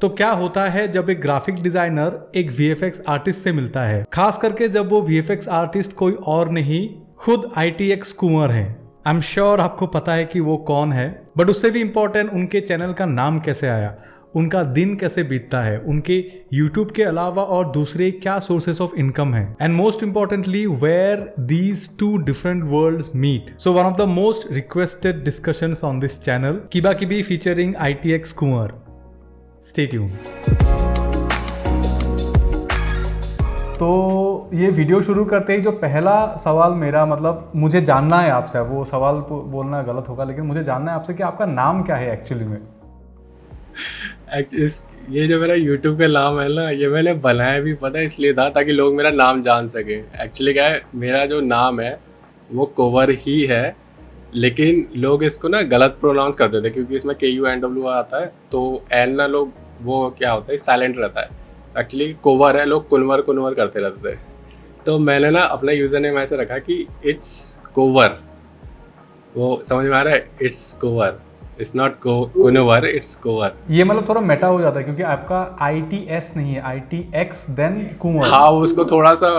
तो क्या होता है जब एक ग्राफिक डिजाइनर एक वीएफएक्स आर्टिस्ट से मिलता है, खास करके जब वो वीएफएक्स आर्टिस्ट कोई और नहीं खुद आईटीएक्स कुंवर है। आई एम श्योर आपको पता है कि वो कौन है, बट उससे भी इंपॉर्टेंट उनके चैनल का नाम कैसे आया, उनका दिन कैसे बीतता है, उनके यूट्यूब के अलावा और दूसरे क्या सोर्सेस ऑफ इनकम है, and most importantly where these two different worlds meet. So one of the most requested discussions on this channel, किबा किबी featuring ITX Kunwar. Stay tune. तो ये वीडियो शुरू करते ही जो पहला सवाल मेरा, मतलब मुझे जानना है आपसे, वो सवाल बोलना गलत होगा लेकिन मुझे जानना है आपसे कि आपका नाम क्या है एक्चुअली में। ये जो मेरा यूट्यूब का नाम है ना, ये मैंने बनाया भी पता है इसलिए था ताकि लोग मेरा नाम जान सकें। एक्चुअली क्या है, मेरा जो नाम है वो कोवर ही है, लेकिन लोग इसको ना गलत प्रोनाउंस करते थे क्योंकि इसमें KUNW आता है, तो एल ना लोग वो क्या होता है साइलेंट रहता है। एक्चुअली कोवर है, लोग कुनवर कुनवर करते रहते थे। तो मैंने ना अपना यूज़र नेम ऐसे रखा कि इट्स कोवर। वो समझ में आ रहा है, it's cover, it's not Kunwar, it's cover. ये मतलब थोड़ा मेटा हो जाता है क्योंकि आपका ITS नहीं है, ITX देन कुंवर। हाँ, उसको थोड़ा सा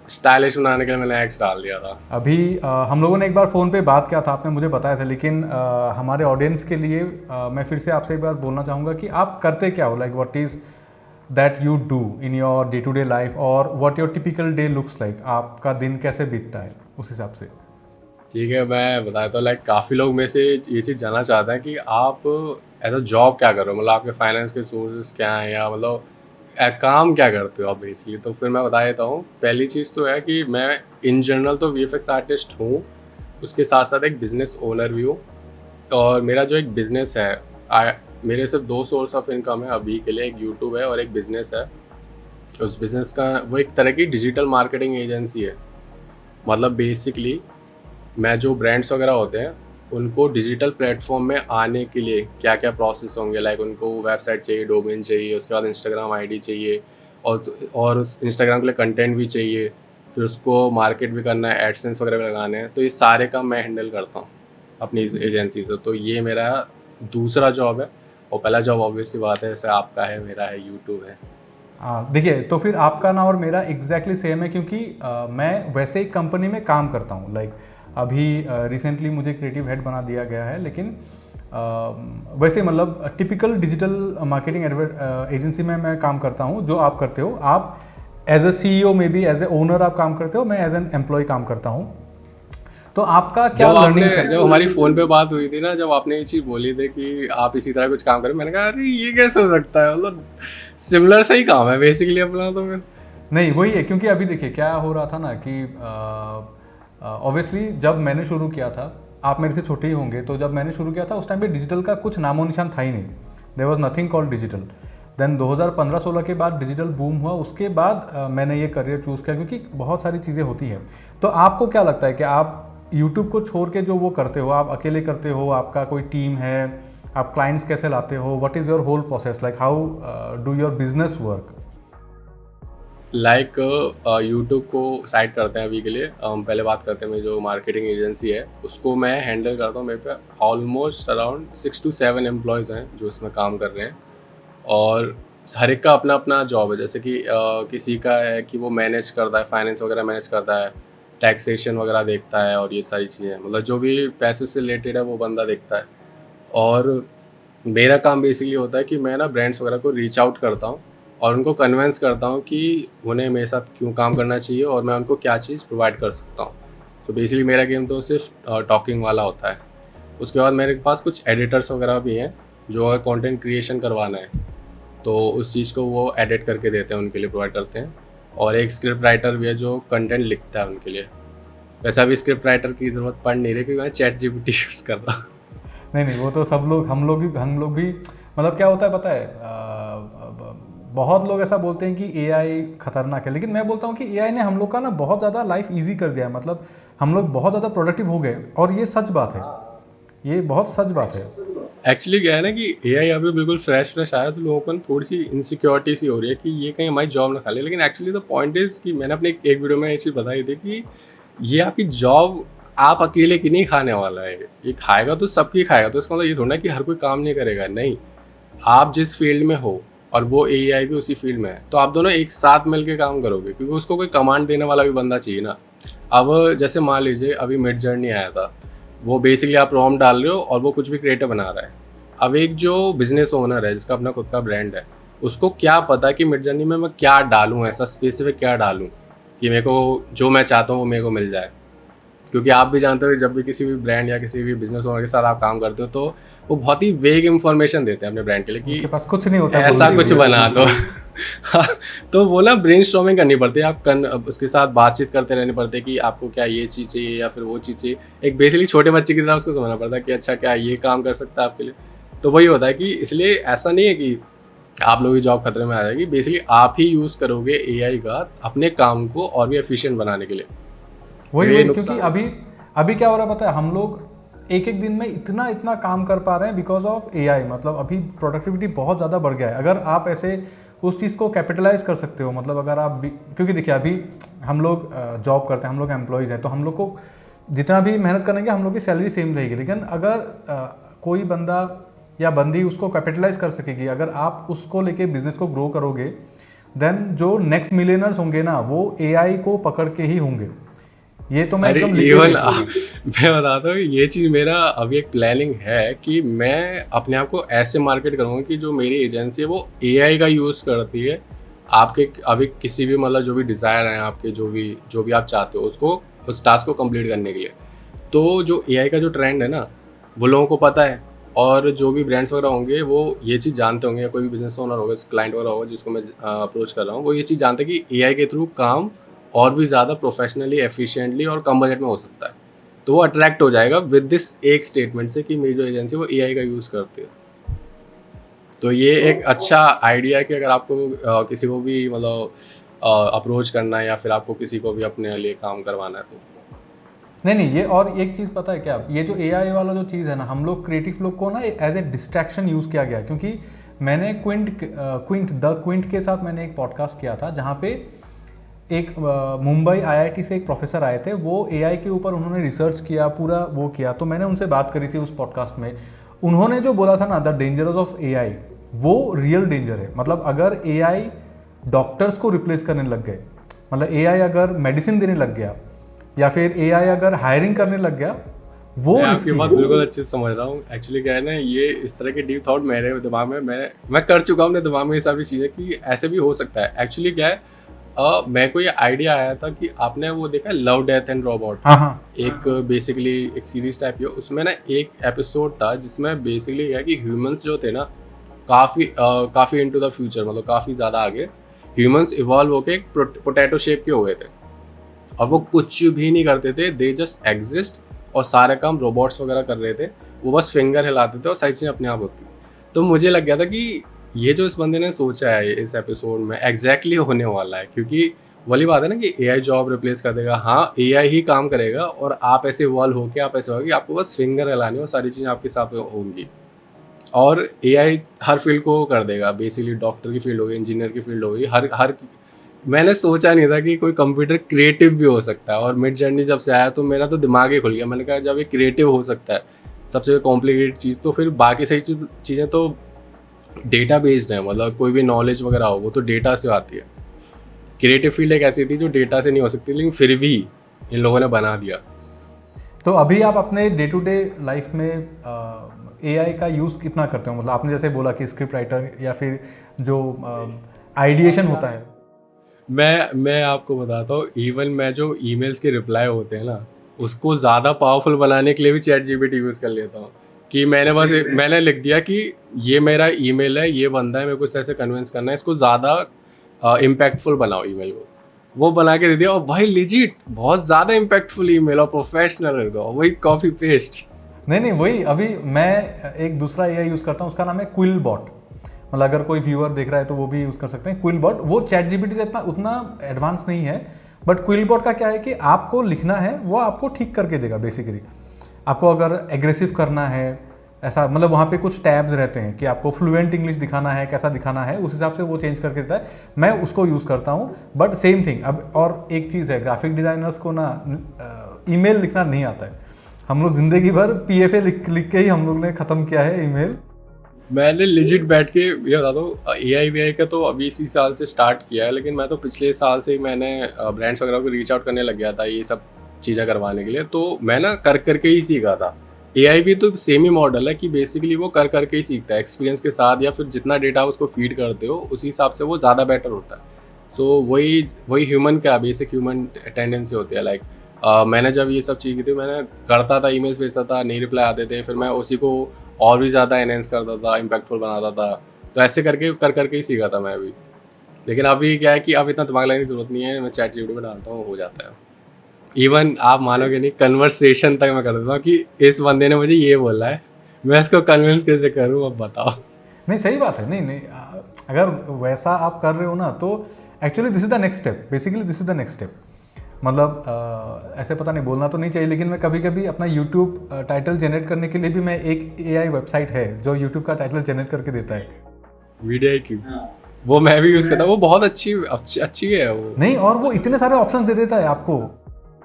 स्टाइलिश बनाने के लिए मैंने एक्स डाल दिया था। अभी हम लोगों ने एक बार फ़ोन पे बात किया था, आपने मुझे बताया था, लेकिन हमारे ऑडियंस के लिए मैं फिर से आपसे एक बार बोलना चाहूँगा कि आप करते क्या हो, like what is that you do in your day to day life, और what your typical day looks like, आपका दिन कैसे बीतता है उस हिसाब से। ठीक है, मैं बताया तो लाइक काफ़ी लोग में से ये चीज़ जानना चाहते हैं कि आप एज अ जॉब क्या करो, मतलब आपके फाइनेंस के सोर्सेज क्या हैं, या मतलब काम क्या करते हो आप बेसिकली। तो फिर मैं बता देता हूँ। पहली चीज़ तो है कि मैं इन जनरल तो VFX आर्टिस्ट हूँ, उसके साथ साथ एक बिज़नेस ओनर भी हूँ। और मेरा जो एक बिज़नेस है, मेरे सिर्फ 2 सोर्स ऑफ इनकम है अभी के लिए, एक यूट्यूब है और एक बिज़नेस है। उस बिज़नेस का वो एक तरह की डिजिटल मार्केटिंग एजेंसी है। मतलब बेसिकली मैं जो ब्रांड्स वगैरह होते हैं उनको डिजिटल प्लेटफॉर्म में आने के लिए क्या क्या प्रोसेस होंगे, लाइक उनको वेबसाइट चाहिए, डोमेन चाहिए, उसके बाद इंस्टाग्राम आईडी चाहिए, और उस इंस्टाग्राम के लिए कंटेंट भी चाहिए, फिर उसको मार्केट भी करना है, एडसेंस वगैरह भी लगाने हैं। तो ये सारे काम मैं हैंडल करता हूँ अपनी इस एजेंसी से। तो ये मेरा दूसरा जॉब है। और पहला जॉब ऑब्वियस सी बात है, जैसे आपका है, मेरा है, यूट्यूब है। हाँ देखिए, तो फिर आपका ना और मेरा एग्जैक्टली सेम है क्योंकि मैं वैसे एक कंपनी में काम करता हूँ। लाइक अभी रिसेंटली मुझे क्रिएटिव हेड बना दिया गया है, लेकिन वैसे मतलब टिपिकल डिजिटल मार्केटिंग एजेंसी में मैं काम करता हूँ जो आप करते हो। आप एज ए CEO में भी एज ए ओनर आप काम करते हो, मैं एज एन एम्प्लॉय काम करता हूँ। तो आपका क्या लर्निंग है? जब हमारी फ़ोन पे बात हुई थी ना, जब आपने ये चीज़ बोली थी कि आप इसी तरह कुछ काम करें, मैंने कहा अरे ये कैसे हो सकता है, मतलब सिमिलर सा ही काम है बेसिकली अपना। तो फिर नहीं वही है, क्योंकि अभी देखिए क्या हो रहा था ना कि ऑब्वियसली जब मैंने शुरू किया था, आप मेरे से छोटे ही होंगे, तो जब मैंने शुरू किया था उस टाइम पे डिजिटल का कुछ नामो निशान था ही नहीं। There was nothing called digital. Then 2015-16 के बाद डिजिटल बूम हुआ, उसके बाद मैंने ये करियर चूज़ किया क्योंकि बहुत सारी चीज़ें होती हैं। तो आपको क्या लगता है कि आप यूट्यूब को छोड़ के जो वो करते हो, आप अकेले करते हो, आपका कोई टीम है, आप क्लाइंट्स कैसे लाते हो, what is your whole process, like how do your business work? Like YouTube को साइड करते हैं अभी के लिए। हम पहले बात करते हैं, मेरी जो मार्केटिंग एजेंसी है उसको मैं हैंडल करता हूँ। मेरे पे ऑलमोस्ट अराउंड 6 to 7 एम्प्लॉयज़ हैं जो इसमें काम कर रहे हैं, और हर एक का अपना अपना जॉब है। जैसे कि किसी का है कि वो मैनेज करता है, फाइनेंस वगैरह मैनेज करता है, टैक्सेशन वगैरह देखता है, और ये सारी चीज़ें, मतलब जो भी पैसे से रिलेटेड है वो बंदा देखता है। और मेरा काम बेसिकली होता है कि मैं ना ब्रांड्स वगैरह को रीच आउट करता हूँ और उनको कन्विंस करता हूँ कि उन्हें मेरे साथ क्यों काम करना चाहिए और मैं उनको क्या चीज़ प्रोवाइड कर सकता हूँ। तो बेसिकली मेरा गेम तो सिर्फ टॉकिंग वाला होता है। उसके बाद मेरे पास कुछ एडिटर्स वगैरह भी हैं जो अगर कंटेंट क्रिएशन करवाना है तो उस चीज़ को वो एडिट करके देते हैं, उनके लिए प्रोवाइड करते हैं। और एक स्क्रिप्ट राइटर भी है जो कंटेंट लिखता है उनके लिए। वैसे अभी स्क्रिप्ट राइटर की ज़रूरत पड़ नहीं रही क्योंकि मैं ChatGPT यूज़ कर रहा हूँ। नहीं वो तो सब लोग, हम लोग भी मतलब क्या होता है पता है, बहुत लोग ऐसा बोलते हैं कि AI खतरनाक है, लेकिन मैं बोलता हूँ कि AI ने हम लोग का ना बहुत ज़्यादा लाइफ इजी कर दिया है। मतलब हम लोग बहुत ज़्यादा प्रोडक्टिव हो गए, और ये सच बात है, ये बहुत सच बात है। एक्चुअली क्या है ना कि AI अभी बिल्कुल फ्रेश आया, तो लोगों को ना थोड़ी सी इनसिक्योरिटी सी हो रही है कि ये कहीं हमारी जॉब ना खा ले। लेकिन एक्चुअली द पॉइंट इज़ कि मैंने अपने एक वीडियो में ये चीज़ बताई थी कि ये आपकी जॉब आप अकेले की नहीं खाने वाला है। ये खाएगा तो सबकी खाएगा। तो इसका मतलब ये थोड़ा ना कि हर कोई काम नहीं करेगा, नहीं। आप जिस फील्ड में हो और वो एआई भी उसी फील्ड में है, तो आप दोनों एक साथ मिलकर काम करोगे, क्योंकि उसको कोई कमांड देने वाला भी बंदा चाहिए ना। अब जैसे मान लीजिए अभी मिड जर्नी आया था, वो बेसिकली आप प्रॉम्प्ट डाल रहे हो और वो कुछ भी क्रिएटिव बना रहा है। अब एक जो बिजनेस ओनर है जिसका अपना खुद का ब्रांड है, उसको क्या पता कि मिड जर्नी में मैं क्या डालूँ, ऐसा स्पेसिफिक क्या डालूँ कि मेरे को जो मैं चाहता हूँ वो मेरे को मिल जाए। क्योंकि आप भी जानते हो जब भी किसी भी ब्रांड या किसी भी बिजनेस ओनर के साथ आप काम करते हो, तो वो बहुत ही वेग इंफॉर्मेशन देते हैं अपने ब्रांड के लिए कि उनके पास कुछ नहीं होता है ऐसा बोलने कुछ के लिए। बना दो। हाँ, तो वो ना ब्रेनस्टॉर्मिंग करनी पड़ती है, आप उसके साथ बातचीत करते रहने पड़ते हैं कि आपको क्या ये चीज़ चाहिए या फिर वो चीज़ चाहिए। एक बेसिकली छोटे बच्चे की तरह उसको समझना पड़ता है कि अच्छा क्या ये काम कर सकता है आपके लिए। तो वही होता है कि इसलिए ऐसा नहीं है कि आप लोगों की जॉब खतरे में आ जाएगी, बेसिकली आप ही यूज़ करोगे एआई का अपने काम को और भी एफिशिएंट बनाने के लिए। वही ये वही नुकसान क्योंकि अभी अभी क्या हो रहा है पता है, हम लोग एक एक दिन में इतना इतना काम कर पा रहे हैं बिकॉज ऑफ एआई। मतलब अभी प्रोडक्टिविटी बहुत ज़्यादा बढ़ गया है। अगर आप ऐसे उस चीज़ को कैपिटलाइज कर सकते हो, मतलब अगर आप क्योंकि देखिए अभी हम लोग जॉब करते हैं, हम लोग एम्प्लॉयज़ हैं, तो हम लोग को जितना भी मेहनत करेंगे हम लोग की सैलरी सेम रहेगी। लेकिन अगर कोई बंदा या बंदी उसको कैपिटलाइज कर सकेगी, अगर आप उसको लेके बिजनेस को ग्रो करोगे, देन जो नेक्स्ट मिलियनर्स होंगे ना वो एआई को पकड़ के ही होंगे। ये तो मैं अरे एकदम लिख के इवन दे दूंगा। मैं बताता हूँ, ये चीज़ मेरा अभी एक प्लानिंग है कि मैं अपने आप को ऐसे मार्केट करूँगा कि जो मेरी एजेंसी है वो एआई का यूज़ करती है आपके अभी किसी भी मतलब जो भी डिज़ायर हैं आपके, जो भी आप चाहते हो उसको उस टास्क को कंप्लीट करने के लिए। तो जो एआई का जो ट्रेंड है ना वो लोगों को पता है, और जो भी ब्रांड्स वगैरह होंगे वो ये चीज़ जानते होंगे, या कोई भी बिजनेस ओनर होगा, क्लाइंट वगैरह होगा जिसको मैं अप्रोच कर रहा हूँ, वो ये चीज़ जानते हैं कि एआई के थ्रू काम और भी ज़्यादा प्रोफेशनली, एफिशिएंटली और कम बजट में हो सकता है। तो वो अट्रैक्ट हो जाएगा विद दिस एक स्टेटमेंट से कि मेरी जो एजेंसी है वो एआई का यूज़ करती है। तो ये एक अच्छा आइडिया है कि अगर आपको किसी को भी मतलब अप्रोच करना है या फिर आपको किसी को भी अपने लिए काम करवाना है तो नहीं, ये और एक चीज़ पता है क्या, ये जो एआई वाला जो चीज़ है ना, हम लोग क्रिएटिव लोग को ना एज ए डिस्ट्रैक्शन यूज़ किया गया। क्योंकि मैंने क्विंट के साथ मैंने एक पॉडकास्ट किया था जहाँ पे एक मुंबई आईआईटी से एक प्रोफेसर आए थे। वो एआई के ऊपर उन्होंने रिसर्च किया, पूरा वो किया। तो मैंने उनसे बात करी थी उस पॉडकास्ट में। उन्होंने जो बोला था ना, द डेंजरस ऑफ एआई, वो रियल डेंजर है। मतलब अगर एआई डॉक्टर्स को रिप्लेस करने लग गए, मतलब एआई अगर मेडिसिन देने लग गया, या फिर एआई अगर हायरिंग करने लग गया, वो मैं आपकी रिस्की बात है। बिल्कुल अच्छे से समझ रहा हूँ। एक्चुअली क्या है ना, ये इस तरह के डीप थॉट मेरे दिमाग में मैं कर चुका हूँ अपने दिमाग में ये सारी चीज़ें कि ऐसे भी हो सकता है। एक्चुअली क्या है, मेरे को ये आइडिया आया था कि आपने वो देखा है लव डेथ एंड रोबोट, हाँ हाँ एक बेसिकली एक सीरीज टाइप की। उसमें ना एक एपिसोड था जिसमें बेसिकली क्या है कि ह्यूमंस जो थे ना काफ़ी इनटू द फ्यूचर, मतलब काफ़ी ज़्यादा आगे ह्यूमंस इवॉल्व होके एक पोटैटो शेप के हो गए थे, और वो कुछ भी नहीं करते थे, दे जस्ट एग्जिस्ट, और सारे काम रोबोट्स वगैरह कर रहे थे। वो बस फिंगर हिलाते थे और सारी चीज़ें अपने आप होती। तो मुझे लग गया था कि ये जो इस बंदे ने सोचा है इस एपिसोड में एग्जैक्टली होने वाला है, क्योंकि वाली बात है ना कि एआई जॉब रिप्लेस कर देगा। हाँ, एआई ही काम करेगा और आप ऐसे इवॉल्व होके आप ऐसे होगी, आपको बस फिंगर हिलानी और सारी चीज़ें आपके साथ होंगी। और एआई हर फील्ड को कर देगा, बेसिकली डॉक्टर की फील्ड होगी, इंजीनियर की फील्ड होगी, हर मैंने सोचा नहीं था कि कोई कंप्यूटर क्रिएटिव भी हो सकता है। और मिड जर्नी जब से आया तो मेरा तो दिमाग ही खुल गया। मैंने कहा जब ये क्रिएटिव हो सकता है सबसे कॉम्प्लिकेटेड चीज़, तो फिर बाकी सही चीज़ें तो डेटा बेस्ड है। मतलब कोई भी नॉलेज वगैरह हो वो तो डेटा से आती है। क्रिएटिव फील्ड एक ऐसी थी जो डेटा से नहीं हो सकती, लेकिन फिर भी इन लोगों ने बना दिया। तो अभी आप अपने डे टू डे लाइफ में एआई का यूज़ कितना करते हो? मतलब आपने जैसे बोला कि स्क्रिप्ट राइटर या फिर जो आइडिएशन होता है। मैं आपको बताता हूँ, इवन मैं जो ईमेल्स के रिप्लाई होते हैं ना, उसको ज़्यादा पावरफुल बनाने के लिए भी चैट जीपीटी यूज़ कर लेता हूँ। कि मैंने लिख दिया कि ये मेरा ईमेल है, ये बंदा है, मेरे को इस तरह से कन्विंस करना है, इसको ज़्यादा इम्पैक्टफुल बनाओ ईमेल को। वो बना के दे दिया, और भाई लिजिट बहुत ज़्यादा इम्पैक्टफुल ईमेल और प्रोफेशनल होगा, वही कॉपी पेस्ट। नहीं, वही अभी मैं एक दूसरा एआई यूज़ करता हूँ, उसका नाम है क्विल बॉट। मतलब अगर कोई व्यूअर देख रहा है तो वो भी यूज़ कर सकते हैं क्विल बॉट। वो चैट जीपीटी से उतना एडवांस नहीं है, बट क्विल बॉट का क्या है कि आपको लिखना है वो आपको ठीक करके देगा। बेसिकली आपको अगर एग्रेसिव करना है ऐसा, मतलब वहाँ पे कुछ टैब्स रहते हैं कि आपको फ्लुएंट इंग्लिश दिखाना है, कैसा दिखाना है, उस हिसाब से वो चेंज करके देता है। मैं उसको यूज़ करता हूँ। But same thing. अब और एक चीज़ है, ग्राफिक डिज़ाइनर्स को ना ईमेल लिखना नहीं आता है। हम लोग ज़िंदगी भर PFA लिख के ही हम लोग ने ख़त्म किया है ईमेल। मैंने लिजिट बैठ के ये बताता हूँ, AI का तो अभी इसी साल से स्टार्ट किया है, लेकिन मैं तो पिछले साल से ही मैंने ब्रांड्स वगैरह को रीच आउट करने लग गया था ये सब चीज़ें करवाने के लिए। तो मैं ना कर करके ही सीखा था। AI तो सेम ही मॉडल है कि बेसिकली वो कर करके ही सीखता है, एक्सपीरियंस के साथ, या फिर जितना डेटा उसको फीड करते हो उसी हिसाब से वो ज़्यादा बेटर होता है। सो वही वही ह्यूमन का बेसिक ह्यूमन टेंडेंसी होती है। लाइक मैंने जब ये सब चीज़ की थी, मैंने करता था, ईमेल्स भेजता था, नहीं रिप्लाई आते थे, फिर मैं उसी को और भी ज़्यादा एनहेंस करता था, इम्पैक्टफुल बनाता था। तो ऐसे करके कर करके ही सीखा था मैं भी। लेकिन अभी क्या है कि अब इतना दिमाग लगाने की ज़रूरत नहीं है, मैं चैट जीपीटी में डालता हूँ, हो जाता है। इवन आप मानोगे नहीं, कन्वर्सेशन तक मैं कर देता हूँ कि इस बंदे ने मुझे ये बोला है, मैं इसको कन्विंस कैसे करूँ, अब बताओ। नहीं सही बात है, नहीं नहीं अगर वैसा आप कर रहे हो ना तो actually this is the next step, basically this is the next step. मतलब ऐसे पता नहीं बोलना तो नहीं चाहिए, लेकिन मैं कभी कभी अपना यूट्यूब टाइटल जनरेट करने के लिए भी मैं एक AI वेबसाइट है जो यूट्यूब का टाइटल जनरेट करके देता है। VidIQ, वो मैं भी यूज़ करता हूँ, वो बहुत अच्छी है वो। नहीं, और वो इतने सारे ऑप्शंस दे देता है आपको।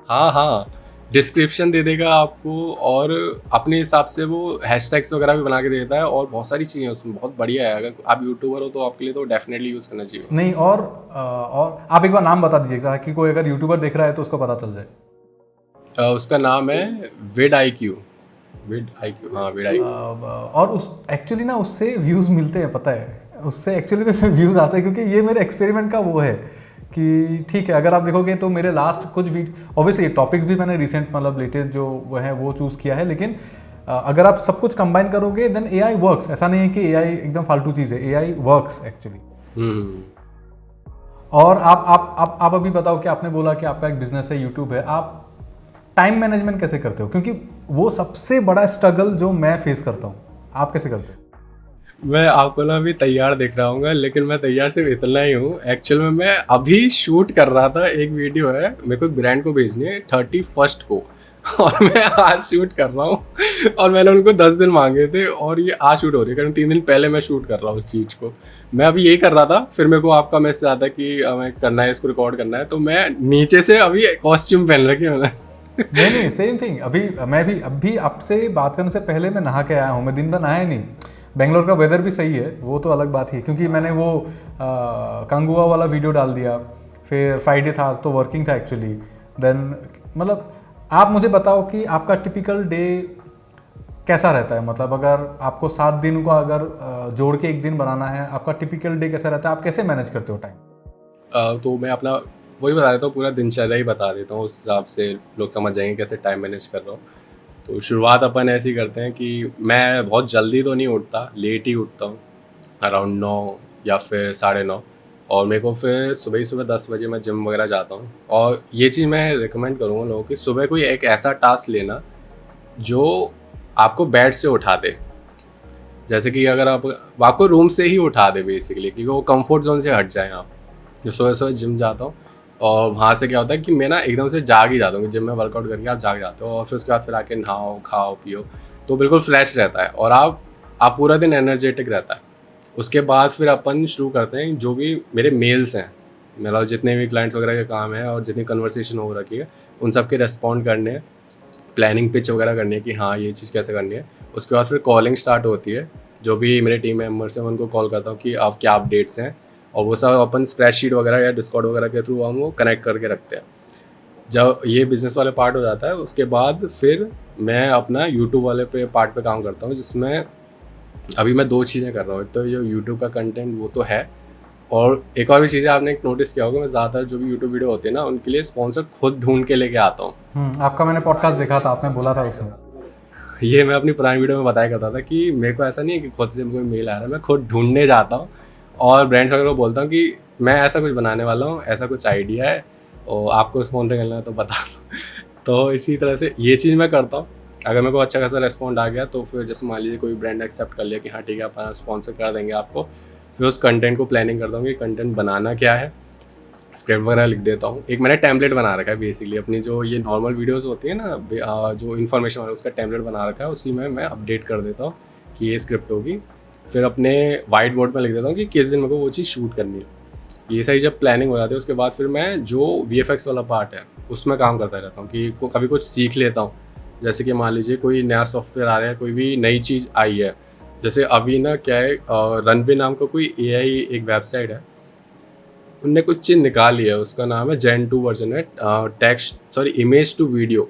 हाँ, डिस्क्रिप्शन दे देगा आपको, और अपने हिसाब से वो हैशटैग्स वगैरह भी बना के देता है, और बहुत सारी चीज़ें उसमें, बहुत बढ़िया है। अगर आप यूट्यूबर हो तो आपके लिए तो डेफिनेटली यूज़ करना चाहिए। नहीं, और आप एक बार नाम बता दीजिएगा ताकि कोई अगर यूट्यूबर देख रहा है तो उसको पता चल जाए। उसका नाम है VidIQ। हाँ, VidIQ। और उस एक्चुअली ना उससे व्यूज़ मिलते हैं, पता है, उससे एक्चुअली व्यूज़ आते हैं, क्योंकि ये मेरे एक्सपेरिमेंट का वो है कि ठीक है, अगर आप देखोगे तो मेरे लास्ट कुछ वीडियो, ऑब्वियसली टॉपिक्स भी मैंने रिसेंट मतलब लेटेस्ट जो वो है वो चूज़ किया है, लेकिन अगर आप सब कुछ कंबाइन करोगे देन AI वर्क्स। ऐसा नहीं है कि AI एकदम फालतू चीज़ है, AI वर्क्स एक्चुअली। और आप अभी बताओ कि आपने बोला कि आपका एक बिजनेस है, यूट्यूब है, आप टाइम मैनेजमेंट कैसे करते हो? क्योंकि वो सबसे बड़ा स्ट्रगल जो मैं फेस करता हूँ, आप कैसे करते हो? मैं आपको ना अभी तैयार दिख रहा हूँ, लेकिन मैं तैयार सिर्फ इतना ही हूँ। एक्चुअल में मैं अभी शूट कर रहा था, एक वीडियो है, मेरे को एक ब्रांड को भेजनी है 31 को, और मैं आज शूट कर रहा हूँ। और मैंने उनको 10 दिन मांगे थे, और ये आज शूट हो रही है, कारण 3 दिन पहले मैं शूट कर रहा हूँ उस चीज़ को। मैं अभी यही कर रहा था, फिर मेरे को आपका मैसेज आता कि हमें करना है, इसको रिकॉर्ड करना है, तो मैं नीचे से अभी कॉस्ट्यूम पहन रखी है मैंने। नहीं सेम थिंग। अभी आपसे बात करने से पहले मैं नहा के आया हूँ, मैं दिन भर नहाया नहीं। बेंगलोर का वेदर भी सही है, वो तो अलग बात ही है, क्योंकि मैंने वो कांगुआ वाला वीडियो डाल दिया, फिर फ्राइडे था तो वर्किंग था एक्चुअली। देन मतलब आप मुझे बताओ कि आपका टिपिकल डे कैसा रहता है? मतलब अगर आपको 7 दिन को अगर जोड़ के एक दिन बनाना है, आपका टिपिकल डे कैसा रहता है? आप कैसे मैनेज करते हो टाइम? तो मैं अपना वही बता देता हूँ, पूरा दिनचर्या ही बता देता हूँ, उस हिसाब से लोग समझ जाएंगे कैसे टाइम मैनेज कर रहा हूँ। तो शुरुआत अपन ऐसे ही करते हैं कि मैं बहुत जल्दी तो नहीं उठता, लेट ही उठता हूँ, अराउंड 9 या फिर 9:30। और मेरे को फिर सुबह ही सुबह 10 बजे मैं जिम वगैरह जाता हूँ। और ये चीज़ मैं रिकमेंड करूँगा लोगों की, सुबह कोई एक ऐसा टास्क लेना जो आपको बेड से उठा दे। जैसे कि अगर आपको रूम से ही उठा दे बेसिकली, क्योंकि वो कंफर्ट जोन से हट जाए। आप जो सुबह सुबह जिम जाता हूँ, और वहाँ से क्या होता है कि मैं ना एकदम से जाग ही जाता हूँ, जिम में वर्कआउट करके आप जाग जाते हो, और फिर उसके बाद फिर आके नहाओ, खाओ, पियो, तो बिल्कुल फ्रेश रहता है, और आप पूरा दिन एनर्जेटिक रहता है। उसके बाद फिर अपन शुरू करते हैं जो भी मेरे मेल्स हैं, मतलब जितने भी क्लाइंट्स वगैरह के काम है और जितनी कन्वर्सेशन हो रखी है, उन सब के रेस्पॉन्ड करने हैं, प्लानिंग पिच वगैरह करनी है कि हाँ ये चीज़ कैसे करनी है। उसके बाद फिर कॉलिंग स्टार्ट होती है, जो भी मेरे टीम मेम्बर्स हैं उनको कॉल करता हूँ कि आप क्या अपडेट्स हैं, और वो सब अपन स्प्रेडशीट वगैरह या डिस्कॉर्ड वगैरह के थ्रू हम वो कनेक्ट करके रखते हैं। जब ये बिज़नेस वाले पार्ट हो जाता है, उसके बाद फिर मैं अपना यूट्यूब वाले पार्ट पे काम करता हूँ, जिसमें अभी मैं 2 चीज़ें कर रहा हूँ। एक तो जो यूट्यूब का कंटेंट वो तो है, और एक और भी चीज़ है, आपने एक नोटिस किया होगा, मैं ज़्यादातर जो भी यूट्यूब वीडियो होते हैं ना, उनके लिए स्पॉन्सर खुद ढूंढ के लेके आता हूँ। आपका मैंने पॉडकास्ट देखा था, आपने बोला था उसमें। ये मैं अपनी पुरानी वीडियो में बताया करता था कि मेरे को ऐसा नहीं है कि खुद से कोई मेल आ रहा है, मैं खुद ढूंढने जाता हूँ, और ब्रांड्स वगैरह को बोलता हूँ कि मैं ऐसा कुछ बनाने वाला हूँ, ऐसा कुछ आइडिया है, और आपको स्पॉन्सर करना है तो बता दो। तो इसी तरह से ये चीज़ मैं करता हूँ। अगर मेरे को अच्छा खासा रेस्पॉन्ड आ गया, तो फिर जैसे मान लीजिए कोई ब्रांड एक्सेप्ट कर लिया कि हाँ ठीक है अपन स्पॉन्सर कर देंगे आपको, फिर उस कंटेंट को प्लानिंग करता हूँ कि कंटेंट बनाना क्या है, स्क्रिप्ट वगैरह लिख देता हूँ। एक मैंने टेम्पलेट बना रखा है बेसिकली, अपनी जो ये नॉर्मल वीडियोस होती है ना, जो इन्फॉर्मेशन वाला, उसका टेम्पलेट बना रखा है, उसी में मैं अपडेट कर देता हूँ कि ये स्क्रिप्ट होगी। फिर अपने वाइट बोर्ड में लिख देता हूँ कि किस दिन मेरे को वो चीज़ शूट करनी है। ये सारी जब प्लानिंग हो जाती है, उसके बाद फिर मैं जो VFX वाला पार्ट है उसमें काम करता रहता हूँ कि कभी कुछ सीख लेता हूँ। जैसे कि मान लीजिए कोई नया सॉफ्टवेयर आ रहा है, कोई भी नई चीज़ आई है, जैसे अभी ना क्या है, रनवे नाम का कोई एआई एक वेबसाइट है, उनने कुछ चीज़ निकाली है, उसका नाम है जेन 2 वर्जन है, इमेज टू वीडियो।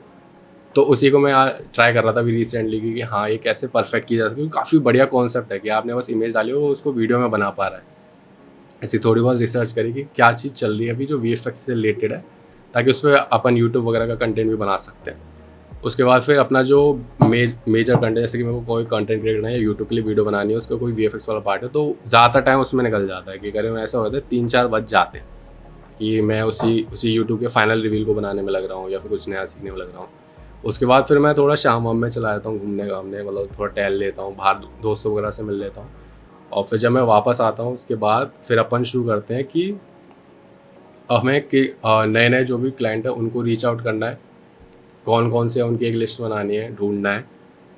तो उसी को मैं ट्राई कर रहा था अभी रिसेंटली कि हाँ ये कैसे परफेक्ट की जा सकती है, क्योंकि काफ़ी बढ़िया कॉन्सेप्ट है कि आपने बस इमेज डाली हो वो उसको वीडियो में बना पा रहा है। ऐसी थोड़ी बहुत रिसर्च करी कि क्या चीज़ चल रही है अभी जो वीएफएक्स से रिलेटेड है, ताकि उस पर अपन यूट्यूब वगैरह का कंटेंट भी बना सकते हैं। उसके बाद फिर अपना जो मेजर कंटेंट, जैसे कि मेरे को कोई कंटेंट क्रिएट करना है या यूट्यूब के लिए वीडियो बनानी है, उसका कोई वीएफएक्स वाला पार्ट है, तो ज़्यादा टाइम उसमें निकल जाता है कि करीब ऐसा होता है 3-4 बज जाते हैं कि मैं उसी यूट्यूब के फाइनल रिवील को बनाने में लग रहा हूँ या फिर कुछ नया सीखने में लग रहा हूँ। उसके बाद फिर मैं थोड़ा शाम वाम में चला जाता हूँ घूमने घामने, मतलब थोड़ा टहल लेता हूँ, बाहर दोस्तों वगैरह से मिल लेता हूँ। और फिर जब मैं वापस आता हूँ उसके बाद फिर अपन शुरू करते हैं कि हमें कि नए नए जो भी क्लाइंट है उनको रीच आउट करना है, कौन कौन से उनकी एक लिस्ट बनानी है, ढूंढना है,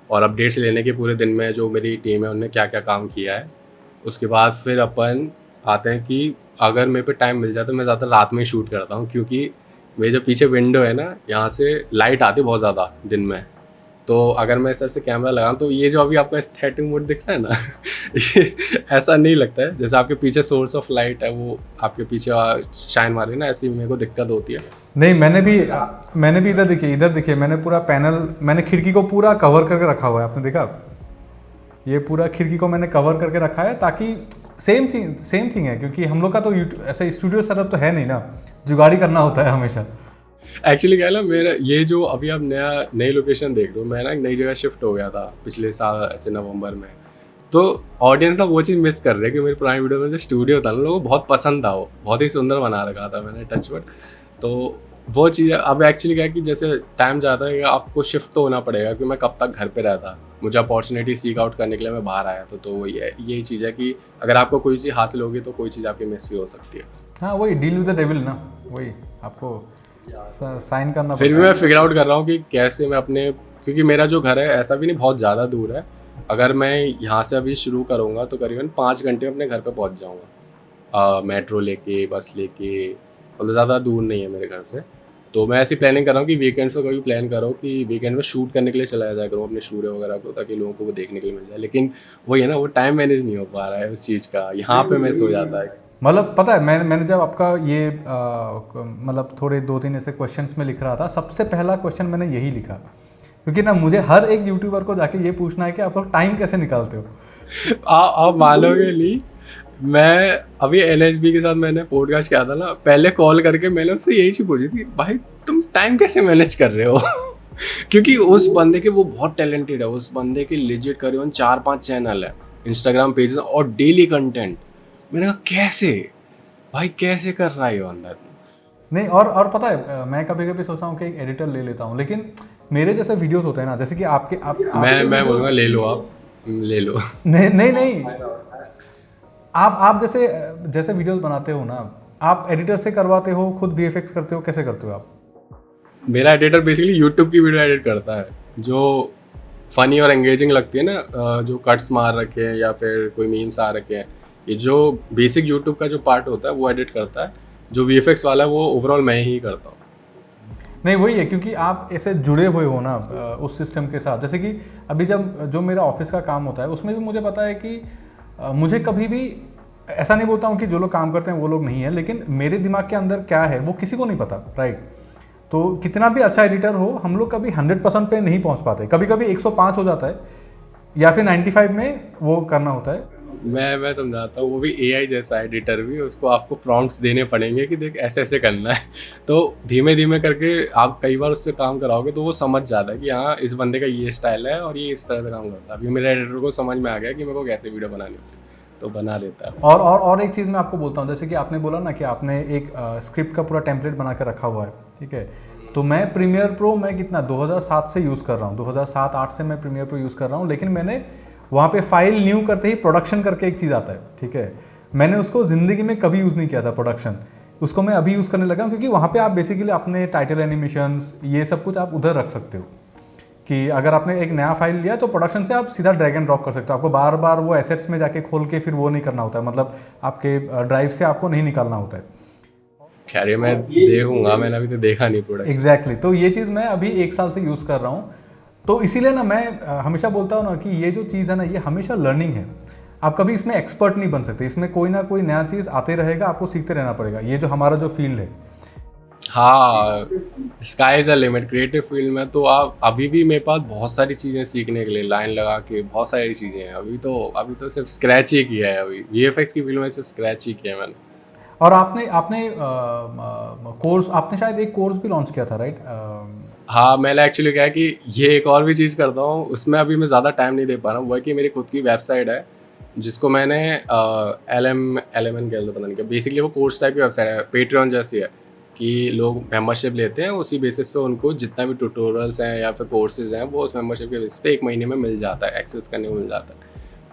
और अपडेट्स लेने के पूरे दिन में जो मेरी टीम है उन्होंने क्या क्या काम किया है। उसके बाद फिर अपन आते हैं कि अगर मेरे पे टाइम मिल जाए तो मैं ज़्यादा रात में ही शूट करता हूँ, क्योंकि मेरे जो पीछे विंडो है ना, यहाँ से लाइट आती है बहुत ज़्यादा दिन में। तो अगर मैं इस तरह से कैमरा लगाऊं तो ये जो अभी आपका एस्थेटिक मोड दिख रहा है ना ये ऐसा नहीं लगता है, जैसे आपके पीछे सोर्स ऑफ लाइट है वो आपके पीछे शाइन मार रही है ना, ऐसी मेरे को दिक्कत होती है। नहीं, मैंने भी इधर देखिए मैंने पूरा पैनल, मैंने खिड़की को पूरा कवर करके रखा हुआ है, आपने देखा? ये पूरा खिड़की को मैंने कवर करके रखा है ताकि सेम थिंग है, क्योंकि हम लोग का तो ऐसा स्टूडियो सेटअप तो है नहीं ना, जुगाड़ी करना होता है हमेशा। एक्चुअली क्या है ना, मेरा ये जो अभी आप नई लोकेशन देख रहे हो, मैं ना एक नई जगह शिफ्ट हो गया था पिछले साल ऐसे नवंबर में। तो ऑडियंस ना वो चीज़ मिस कर रहे हैं कि मेरी पुरानी वीडियो में जो स्टूडियो था ना, लोगों को बहुत पसंद था, वो बहुत ही सुंदर बना रखा था मैंने, टचवुड। तो वो चीज़ अब एक्चुअली क्या है कि जैसे टाइम जाता है आपको शिफ्ट तो होना पड़ेगा, क्योंकि मैं कब तक घर पे रहता, मुझे अपॉर्चुनिटी सीक आउट करने के लिए मैं बाहर आया तो वही है, यही चीज़ है कि अगर आपको कोई चीज़ हासिल होगी तो कोई चीज़ आपकी मिस भी हो सकती है। हाँ, वही डील विद द डेविल ना, वही आपको साइन करना। फिर भी मैं फिगर आउट कर रहा हूँ कि कैसे मैं अपने, क्योंकि मेरा जो घर है ऐसा भी नहीं बहुत ज़्यादा दूर है, अगर मैं यहाँ से अभी शुरू करूँगा तो करीबन 5 घंटे में अपने घर पे पहुँच जाऊँगा, मेट्रो लेके, बस लेके, मतलब ज़्यादा दूर नहीं है मेरे घर से। तो मैं ऐसी प्लानिंग कर रहा हूँ कि वीकेंड्स को कभी प्लान करो कि वीकेंड में शूट करने के लिए चला जाया करूँ अपने स्टूडियो वगैरह को, ताकि लोगों को वो देखने के लिए मिल जाए। लेकिन वही है ना, वो टाइम मैनेज नहीं हो पा रहा है उस चीज़ का, यहाँ पे मिस हो जाता है। मतलब पता है, मैंने जब आपका ये मतलब थोड़े 2-3 ऐसे क्वेश्चंस में लिख रहा था, सबसे पहला क्वेश्चन मैंने यही लिखा, क्योंकि ना मुझे हर एक यूट्यूबर को जाके ये पूछना है कि आप लोग टाइम कैसे निकालते हो। आप मानोगे नहीं, मैं अभी एनएचबी के साथ मैंने पॉडकास्ट किया था ना, पहले कॉल करके मैंने उससे यही चीज़ पूछी थी, भाई तुम टाइम कैसे मैनेज कर रहे हो क्योंकि उस बंदे के, वो बहुत टैलेंटेड है, उस बंदे के लेजिट करीबन 4-5 चैनल है, इंस्टाग्राम पेज और डेली कंटेंट। मैंने कहा कैसे भाई, कैसे कर रहा है ये बंदा? नहीं, और पता है मैं कभी कभी सोचता हूँ कि एक एडिटर ले लेता हूँ, लेकिन मेरे जैसे वीडियोस होते हैं ना, जैसे कि मैं बोलूँगा ले लो, आप ले लो। नहीं, आप जैसे वीडियोस बनाते हो ना, आप एडिटर से करवाते हो, खुद वीएफएक्स करते हो, कैसे करते हो आप? मेरा एडिटर बेसिकली यूट्यूब की वीडियो एडिट करता है, जो फनी और एंगेजिंग लगती है ना, जो कट्स मार रखे हैं या फिर कोई मीम्स आ रखे हैं, ये जो बेसिक यूट्यूब का जो पार्ट होता है वो एडिट करता है, जो वीएफएक्स वाला है वो ओवरऑल मैं ही करता हूँ। नहीं, वही है, क्योंकि आप ऐसे जुड़े हुए हो ना उस सिस्टम के साथ। जैसे कि अभी जो मेरा ऑफिस का काम होता है उसमें भी मुझे पता है कि मुझे कभी भी ऐसा नहीं बोलता हूँ कि जो लोग काम करते हैं वो लोग नहीं है, लेकिन मेरे दिमाग के अंदर क्या है वो किसी को नहीं पता, राइट? तो कितना भी अच्छा एडिटर हो, हम लोग कभी 100% पे नहीं पहुँच पाते, कभी कभी 105 हो जाता है या फिर 95 में वो करना होता है। मैं समझाता हूँ, वो भी एआई जैसा एडिटर भी, उसको आपको प्रॉम्प्ट्स देने पड़ेंगे कि देख ऐसे ऐसे करना है, तो धीमे धीमे करके आप कई बार उससे काम कराओगे तो वो समझ जाता है कि हाँ इस बंदे का ये स्टाइल है और ये इस तरह से काम करता है। अभी मेरे एडिटर को समझ में आ गया कि मेरे को कैसे वीडियो बनानी होती है, तो बना देता है। और एक चीज़ मैं आपको बोलता हूँ, जैसे कि आपने बोला ना कि आपने एक स्क्रिप्ट का पूरा टेम्पलेट बना के रखा हुआ है, ठीक है? तो मैं प्रीमियर प्रो मैं कितना 2007 से यूज़ कर रहा हूँ, 2007-8 से मैं प्रीमियर प्रो यूज़ कर रहा हूँ, लेकिन मैंने वहाँ पे फाइल न्यू करते ही प्रोडक्शन करके एक चीज़ आता है, ठीक है? मैंने उसको ज़िंदगी में कभी यूज़ नहीं किया था प्रोडक्शन, उसको मैं अभी यूज़ करने लगा, क्योंकि वहाँ पे आप बेसिकली अपने टाइटल एनिमेशंस ये सब कुछ आप उधर रख सकते हो, कि अगर आपने एक नया फाइल लिया तो प्रोडक्शन से आप सीधा ड्रैग एंड ड्रॉप कर सकते हो, आपको बार बार वो एसेट्स में जाके खोल के फिर वो नहीं करना होता है, मतलब आपके ड्राइव से आपको नहीं निकालना होता है। खैर मैं देखूंगा, मैंने अभी तो देखा नहीं प्रोडक्ट। एग्जैक्टली, तो ये चीज़ मैं अभी 1 साल से यूज़ कर रहा हूँ। तो इसीलिए ना मैं हमेशा बोलता हूँ ना कि ये जो चीज़ है ना, ये हमेशा लर्निंग है। आप कभी इसमें एक्सपर्ट नहीं बन सकते, इसमें कोई ना कोई नया चीज़ आते रहेगा, आपको सीखते रहना पड़ेगा। ये जो हमारा जो फील्ड है, हाँ, sky is a limit creative field में। तो आप अभी भी मेरे पास बहुत सारी चीज़ें सीखने के लिए लाइन लगा के बहुत सारी चीज़ें हैं। अभी तो सिर्फ स्क्रैच ही किया है। अभी वीएफएक्स की फील्ड में सिर्फ स्क्रैच ही किया है मैंने। और आपने आपने कोर्स, आपने शायद एक कोर्स भी लॉन्च किया था, राइट? हाँ, मैंने एक्चुअली क्या है कि ये एक और भी चीज़ करता हूँ, उसमें अभी मैं ज़्यादा टाइम नहीं दे पा रहा हूँ। वो है कि मेरी खुद की वेबसाइट है, जिसको मैंने LMN कह लो, पता नहीं क्या, बेसिकली वो कोर्स टाइप की वेबसाइट है, पेट्रियन जैसी है, कि लोग मेंबरशिप लेते हैं, उसी बेसिस पे उनको जितना भी ट्यूटोरियल्स हैं या फिर कोर्सेज हैं, वो उस मेंबरशिप के बेसिस पे 1 महीने में मिल जाता है, एक्सेस करने को मिल जाता है।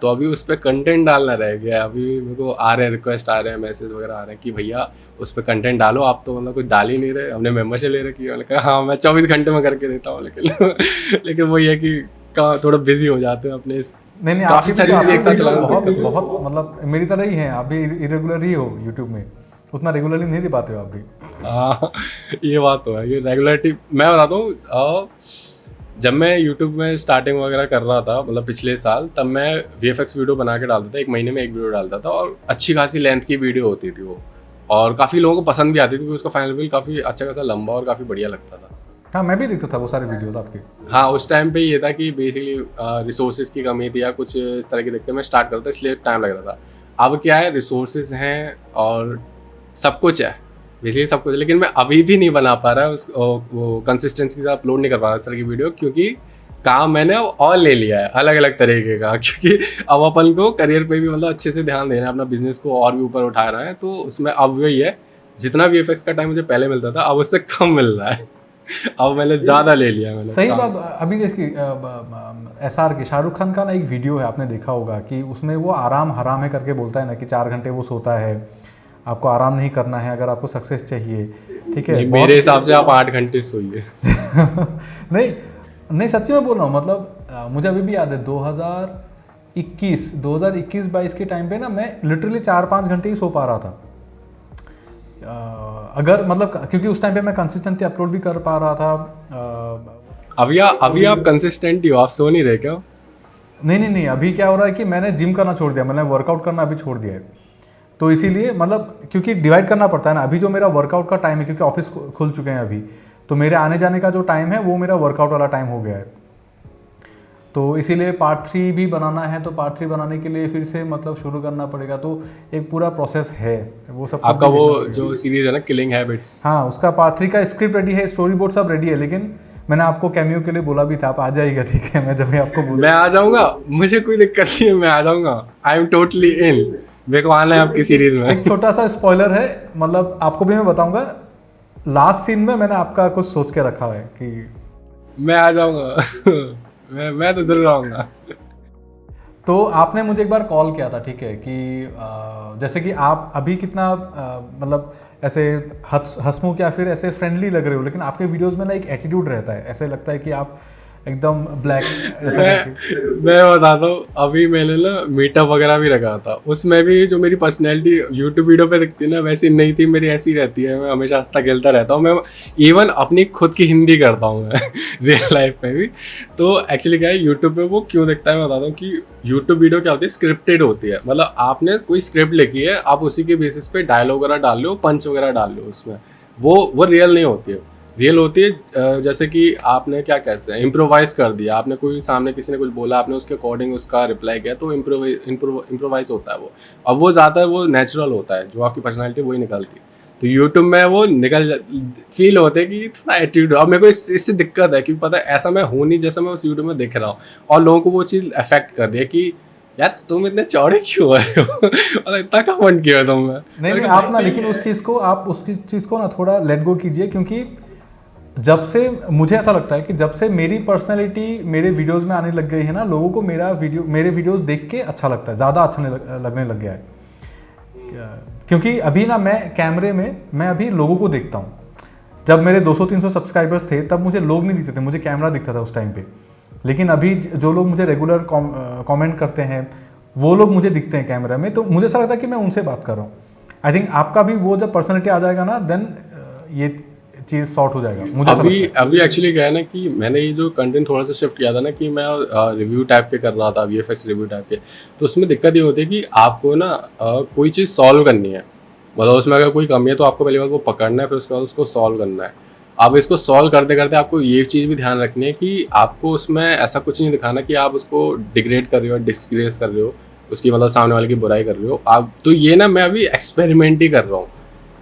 तो अभी उस पर कंटेंट डालना रह गया। अभी मेरे को आ रहे हैं, रिक्वेस्ट आ रहे हैं, मैसेज वगैरह आ रहे हैं कि भैया उस पर कंटेंट डालो। आप तो मतलब कुछ डाल ही नहीं रहे, हमने मेंबरशिप ले रखी है। मैंने कहा हाँ, मैं 24 घंटे में करके देता हूँ, लेकिन लेकिन वही है कि थोड़ा बिजी हो जाते हैं अपने नहीं, काफ़ी सारी चीज़ें एक साथ चलाना। बहुत बहुत मतलब मेरी तरह ही हैं आप भी, इरेगुलर ही हो यूट्यूब में, उतना रेगुलरली नहीं दे पाते हो आप भी। हाँ, ये बात तो है। ये रेगुलरिटी मैं बताता हूँ, जब मैं यूट्यूब में स्टार्टिंग वगैरह कर रहा था, मतलब पिछले साल, तब मैं VFX वीडियो बना के डालता था। 1 महीने में 1 वीडियो डालता था, और अच्छी खासी लेंथ की वीडियो होती थी वो, और काफ़ी लोगों को पसंद भी आती थी, क्योंकि उसका फाइनल बिल काफ़ी अच्छा खासा लंबा और काफ़ी बढ़िया लगता था। हाँ, मैं भी देखता था वो सारे वीडियोस आपके। हाँ, उस टाइम पे ये था कि बेसिकली रिसोर्सेज की कमी थी या कुछ इस तरह की दिक्कत, मैं स्टार्ट करता, इसलिए टाइम लग रहा था। अब क्या है, रिसोर्सेज हैं और सब कुछ है, बेसिकली सब कुछ है, लेकिन मैं अभी भी नहीं बना पा रहा वो कंसिस्टेंसी से अपलोड नहीं कर पा रहा इस तरह की वीडियो, क्योंकि काम मैंने अब और ले लिया है अलग अलग तरीके का। क्योंकि अब अपन को करियर पे भी मतलब अच्छे से ध्यान देना है, अपना बिजनेस को और भी ऊपर उठा रहा है। तो उसमें अब वही है, जितना VFX का टाइम मुझे पहले मिलता था, अब उससे कम मिल रहा है। अब मैंने ज़्यादा ले लिया मैंने। सही बात। अभी जैसे SR के शाहरुख खान का ना एक वीडियो है, आपने देखा होगा, कि उसमें वो आराम हराम है करके बोलता है ना, कि 4 घंटे वो सोता है, आपको आराम नहीं करना है अगर आपको सक्सेस चाहिए, ठीक है? मेरे हिसाब से आप 8 घंटे सोइए। नहीं नहीं, सच्ची में बोल रहा हूँ। मतलब मुझे अभी भी याद है 2021-22 के टाइम पे ना, मैं लिटरली 4-5 घंटे ही सो पा रहा था। अगर मतलब, क्योंकि उस टाइम पे मैं कंसिस्टेंटली अपलोड भी कर पा रहा था। अभी आप कंसिस्टेंट ही हो, आप सो नहीं रहे क्या? नहीं, अभी क्या हो रहा है कि मैंने जिम करना छोड़ दिया, मैंने वर्कआउट करना अभी छोड़ दिया है। तो इसीलिए मतलब, क्योंकि डिवाइड करना पड़ता है ना। अभी जो मेरा वर्कआउट का टाइम है, क्योंकि ऑफिस खुल चुके हैं अभी, तो मेरे आने जाने का जो टाइम है वो मेरा वर्कआउट वाला टाइम हो गया है। तो इसीलिए पार्ट 3 भी बनाना है, तो पार्ट 3 बनाने के लिए फिर से मतलब शुरू करना पड़ेगा। तो एक पूरा प्रोसेस है वो सब। आपका वो जो सीरीज है ना, किलिंग हैबिट्स, हाँ, उसका पार्ट 3 का स्क्रिप्ट रेडी है, स्टोरी बोर्ड सब रेडी है। लेकिन मैंने आपको कैमियो के लिए बोला भी था, आप आ जाइएगा, ठीक है? मैं जब भी आपको बोलूँ, मैं आ जाऊंगा, मुझे कोई दिक्कत नहीं है, मैं आ जाऊंगा। आई एम टोटली इन, मेरे को आना है आपकी सीरीज में। एक छोटा सा स्पॉइलर है, मतलब आपको भी मैं बताऊंगा, लास्ट सीन में मैंने आपका कुछ सोच के रखा है कि मैं आ जाऊंगा। मैं तो जरूर आऊंगा। तो आपने मुझे एक बार कॉल किया था, ठीक है, कि जैसे कि आप अभी कितना मतलब ऐसे हंसमुख या फिर ऐसे फ्रेंडली लग रहे हो, लेकिन आपके वीडियोस में ना एक एटीट्यूड रहता है, ऐसे लगता है कि आप एकदम ब्लैक। मैं बताता हूँ, अभी मैंने ना मीटअप वगैरह भी रखा था, उसमें भी जो मेरी पर्सनैलिटी यूट्यूब वीडियो पे दिखती है ना, वैसी नहीं थी, मेरी ऐसी रहती है। मैं हमेशा हंसता खेलता रहता हूँ। मैं इवन अपनी खुद की हिंदी करता हूँ मैं रियल लाइफ में भी। तो एक्चुअली क्या है, यूट्यूब पे वो क्यों दिखता है मैं बताता हूँ, कि यूट्यूब वीडियो क्या होती है, स्क्रिप्टेड होती है। मतलब आपने कोई स्क्रिप्ट लिखी है, आप उसी के बेसिस पे डायलॉग वगैरह डाल लो, पंच वगैरह डाल लो उसमें, वो रियल नहीं होती है। रियल होती है जैसे कि आपने क्या कहते हैं, इम्प्रोवाइज कर दिया, आपने कोई सामने किसी ने कुछ बोला, आपने उसके अकॉर्डिंग उसका रिप्लाई किया, तो इम्प्रोवाइज होता है वो। अब वो ज़्यादा वो नेचुरल होता है, जो आपकी पर्सनैलिटी वही निकलती है। तो यूट्यूब में वो फील होते है कि थोड़ा एटीट्यूड। अब मेरे को इससे दिक्कत है, क्योंकि पता है ऐसा मैं हूँ नहीं जैसा मैं उस यूट्यूब में दिख रहा हूँ, और लोगों को वो चीज़ अफेक्ट कर रही है कि यार तुम इतने चौड़े क्यों हो रहे हो। मतलब इतना कमेंट किया तुम में। नहीं आप ना, लेकिन उस चीज़ को ना थोड़ा लेट गो कीजिए, क्योंकि जब से मुझे ऐसा लगता है कि जब से मेरी पर्सनैलिटी मेरे वीडियोस में आने लग गई है ना, लोगों को मेरे वीडियोस देख के अच्छा लगता है, ज़्यादा अच्छा लगने लग गया है। क्योंकि अभी ना मैं कैमरे में मैं अभी लोगों को देखता हूँ। जब मेरे 200-300 सब्सक्राइबर्स थे, तब मुझे लोग नहीं दिखते थे, मुझे कैमरा दिखता था उस टाइम पे। लेकिन अभी जो लोग मुझे रेगुलर कमेंट करते हैं, वो लोग मुझे दिखते हैं कैमरा में, तो मुझे ऐसा लगता है कि मैं उनसे बात कर रहा हूँ। आई थिंक आपका भी वो जब पर्सनैलिटी आ जाएगा ना, देन ये चीज़ सॉर्ट हो जाएगा, मुझे ऐसा अभी लगता है। अभी एक्चुअली क्या है ना कि मैंने ये जो कंटेंट थोड़ा सा शिफ्ट किया था ना कि मैं रिव्यू टाइप के कर रहा था, वीएफएक्स रिव्यू टाइप के। तो उसमें दिक्कत ये होती है कि आपको ना कोई चीज़ सॉल्व करनी है, मतलब उसमें अगर कोई कमी है तो आपको पहली बार वो पकड़ना है, फिर उसके बाद उसको सॉल्व करना है। अब इसको सॉल्व करते करते आपको ये चीज़ भी ध्यान रखनी है कि आपको उसमें ऐसा कुछ नहीं दिखाना कि आप उसको डिग्रेड कर रहे हो, डिसग्रेस कर रहे हो, उसकी मतलब सामने वाले की बुराई कर रहे हो आप। तो ये ना मैं अभी एक्सपेरिमेंट ही कर रहा हूँ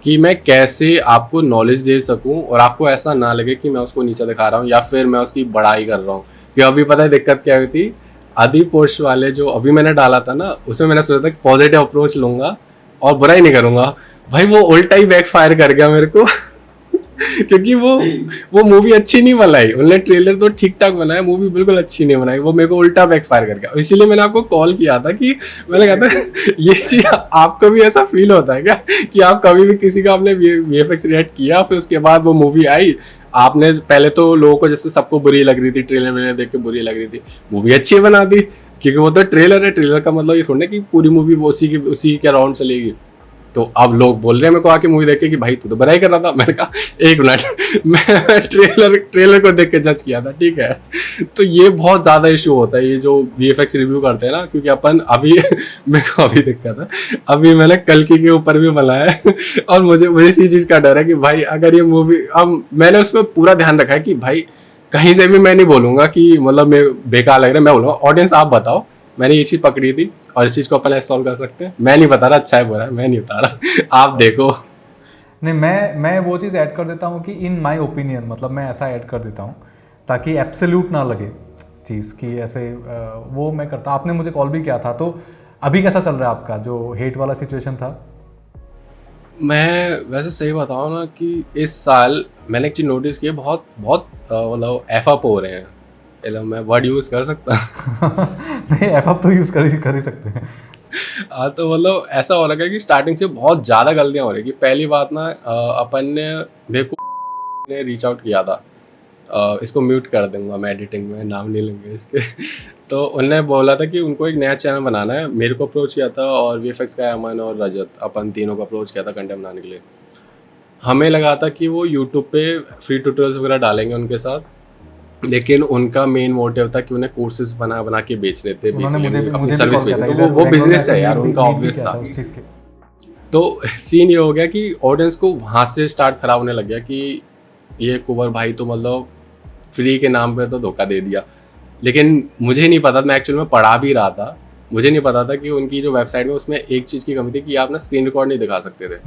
कि मैं कैसे आपको नॉलेज दे सकूं और आपको ऐसा ना लगे कि मैं उसको नीचा दिखा रहा हूँ या फिर मैं उसकी बड़ाई कर रहा हूँ। कि अभी पता है दिक्कत क्या हुई थी, आदि पोस्ट वाले जो अभी मैंने डाला था ना, उसमें मैंने सोचा था कि पॉजिटिव अप्रोच लूंगा और बुराई नहीं करूंगा। भाई वो उल्टा ही बैक फायर कर गया मेरे को क्योंकि वो मूवी अच्छी नहीं बनाई उन्होंने, ट्रेलर तो ठीक ठाक बनाया, मूवी बिल्कुल अच्छी नहीं बनाई, वो मेरे को उल्टा बैकफायर कर गया। इसीलिए मैंने आपको कॉल किया था कि मैंने कहा था ये चीज आपको भी ऐसा फील होता है क्या कि आप कभी भी किसी का आपने वीएफएक्स रिएक्ट किया, फिर उसके बाद वो मूवी आई, आपने पहले तो लोगों को जैसे सबको बुरी लग रही थी, ट्रेलर में देख के बुरी लग रही थी, मूवी अच्छी बना दी क्योंकि वो तो ट्रेलर है, ट्रेलर का मतलब ये थोड़ा कि पूरी मूवी वो उसी के अराउंड चलेगी। तो अब लोग बोल रहे हैं मेरे को आके मूवी देख के कि भाई तू तो बुराई कर रहा था। मैंने कहा एक मिनट मैं ट्रेलर को देख के जज किया था, ठीक है। तो ये बहुत ज़्यादा इशू होता है ये जो वीएफएक्स रिव्यू करते हैं ना, क्योंकि अपन अभी मेरे को अभी दिक्कत है, अभी मैंने कल्कि के ऊपर भी बनाया है और मुझे इसी चीज़ का डर है कि भाई अगर ये मूवी, अब मैंने उसमें पूरा ध्यान रखा है कि भाई कहीं से भी मैं नहीं बोलूँगा कि मतलब मैं बेकार लग रहा है, मैं बोलूँगा ऑडियंस आप बताओ मैंने ये चीज़ पकड़ी थी और इस चीज़ को अपन ऐसे सॉल्व कर सकते हैं। मैं नहीं बता रहा अच्छा है बुरा है, मैं नहीं बता रहा आप देखो। नहीं, मैं वो चीज़ ऐड कर देता हूँ कि इन माय ओपिनियन, मतलब मैं ऐसा ऐड कर देता हूँ ताकि एब्सोल्यूट ना लगे चीज़ की ऐसे वो मैं करता। आपने मुझे कॉल भी किया था, तो अभी कैसा चल रहा है आपका जो हेट वाला सिचुएशन था? मैं वैसे सही बताऊँ ना कि इस साल मैंने एक चीज़ नोटिस की है, बहुत बहुत मतलब एफ अप हो रहे हैं, मतलब मैं वर्ड यूज़ कर सकता नहीं, एफ अप तो यूज़ कर ही सकते हैं। हाँ, तो मतलब ऐसा हो रहा है कि स्टार्टिंग से बहुत ज़्यादा गलतियाँ हो रही है कि पहली बात ना अपन ने मेरे को ने रीच आउट किया था, इसको म्यूट कर दूंगा मैं एडिटिंग में, नाम नहीं लेंगे इसके तो उनने बोला था कि उनको एक नया चैनल बनाना है, मेरे को अप्रोच किया था और वीएफएक्स का अमन और रजत, अपन तीनों को अप्रोच किया था कंटेंट बनाने के लिए। हमें लगा था कि वो यूट्यूब पे फ्री ट्यूटोरियल्स वगैरह डालेंगे उनके साथ, लेकिन उनका मेन मोटिव था कि उन्हें कोर्सेज बना बना के बेच रहे थे, अपनी सर्विस बेच रहे थे। तो वो बिजनेस है यार, उनका ऑब्वियस था। तो सीन ये हो गया कि ऑडियंस को वहाँ से स्टार्ट खराब होने लग गया कि ये कुंवर भाई तो मतलब फ्री के नाम पे तो धोखा दे दिया। लेकिन मुझे नहीं पता, मैं एक्चुअली में पढ़ा भी रहा था, मुझे नहीं पता था कि उनकी जो वेबसाइट में उसमें एक चीज़ की कमी थी कि आप ना स्क्रीन रिकॉर्ड नहीं दिखा सकते थे।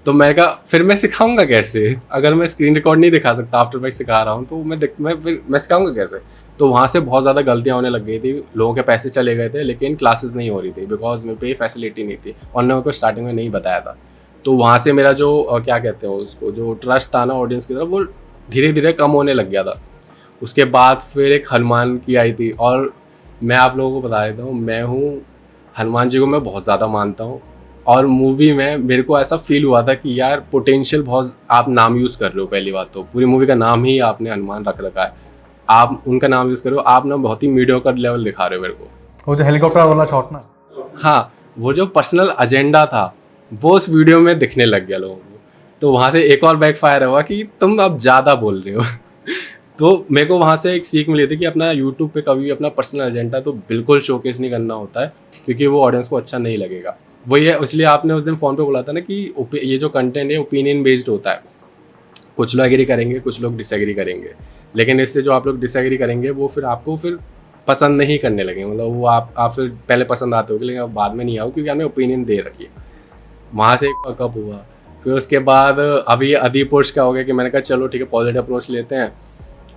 तो मैं कहा फिर मैं सिखाऊंगा कैसे, अगर मैं स्क्रीन रिकॉर्ड नहीं दिखा सकता, आफ्टर इफेक्ट सिखा रहा हूँ तो मैं सिखाऊंगा कैसे। तो वहाँ से बहुत ज़्यादा गलतियाँ होने लग गई थी, लोगों के पैसे चले गए थे लेकिन क्लासेस नहीं हो रही थी बिकॉज मेरे पे फैसिलिटी नहीं थी और ने मेरे को स्टार्टिंग में नहीं बताया था। तो वहाँ से मेरा जो क्या कहते हैं उसको, जो ट्रस्ट था ना ऑडियंस की तरफ, वो धीरे धीरे कम होने लग गया था। उसके बाद फिर एक हनुमान की आई थी, और मैं आप लोगों को बता देता हूँ, मैं हूँ हनुमान जी को मैं बहुत ज़्यादा मानता हूँ। और मूवी में मेरे को ऐसा फील हुआ था कि यार पोटेंशियल बहुत, आप नाम यूज़ कर रहे हो, पहली बात तो पूरी मूवी का नाम ही आपने हनुमान रख रखा है, आप उनका नाम यूज़ कर रहे हो, आप ना बहुत ही मीडियोकर लेवल दिखा रहे हो मेरे को। वो जो हेलीकॉप्टर वाला शॉट ना, हाँ, वो जो पर्सनल एजेंडा था वो उस वीडियो में दिखने लग गया लोगों को। तो वहाँ से एक और बैकफायर हुआ कि तुम अब ज़्यादा बोल रहे हो तो मेरे को वहाँ से एक सीख मिली थी कि अपना यूट्यूब पे कभी भी अपना पर्सनल एजेंडा तो बिल्कुल शोकेस नहीं करना होता है, क्योंकि वो ऑडियंस को अच्छा नहीं लगेगा। वही है, इसलिए आपने उस दिन फ़ोन पे बोला था ना कि ये जो कंटेंट है ओपिनियन बेस्ड होता है, कुछ लोग एग्री करेंगे, कुछ लोग डिसएग्री करेंगे, लेकिन इससे जो आप लोग डिसएग्री करेंगे वो फिर आपको फिर पसंद नहीं करने लगे, मतलब वो आप फिर पहले पसंद आते होगे लेकिन अब बाद में नहीं आओ क्योंकि आपने ओपिनियन दे रखी है। वहाँ से एक फकअप हुआ। फिर उसके बाद अभी अधिपुरुष का हो गया कि मैंने कहा चलो ठीक है पॉजिटिव अप्रोच लेते हैं,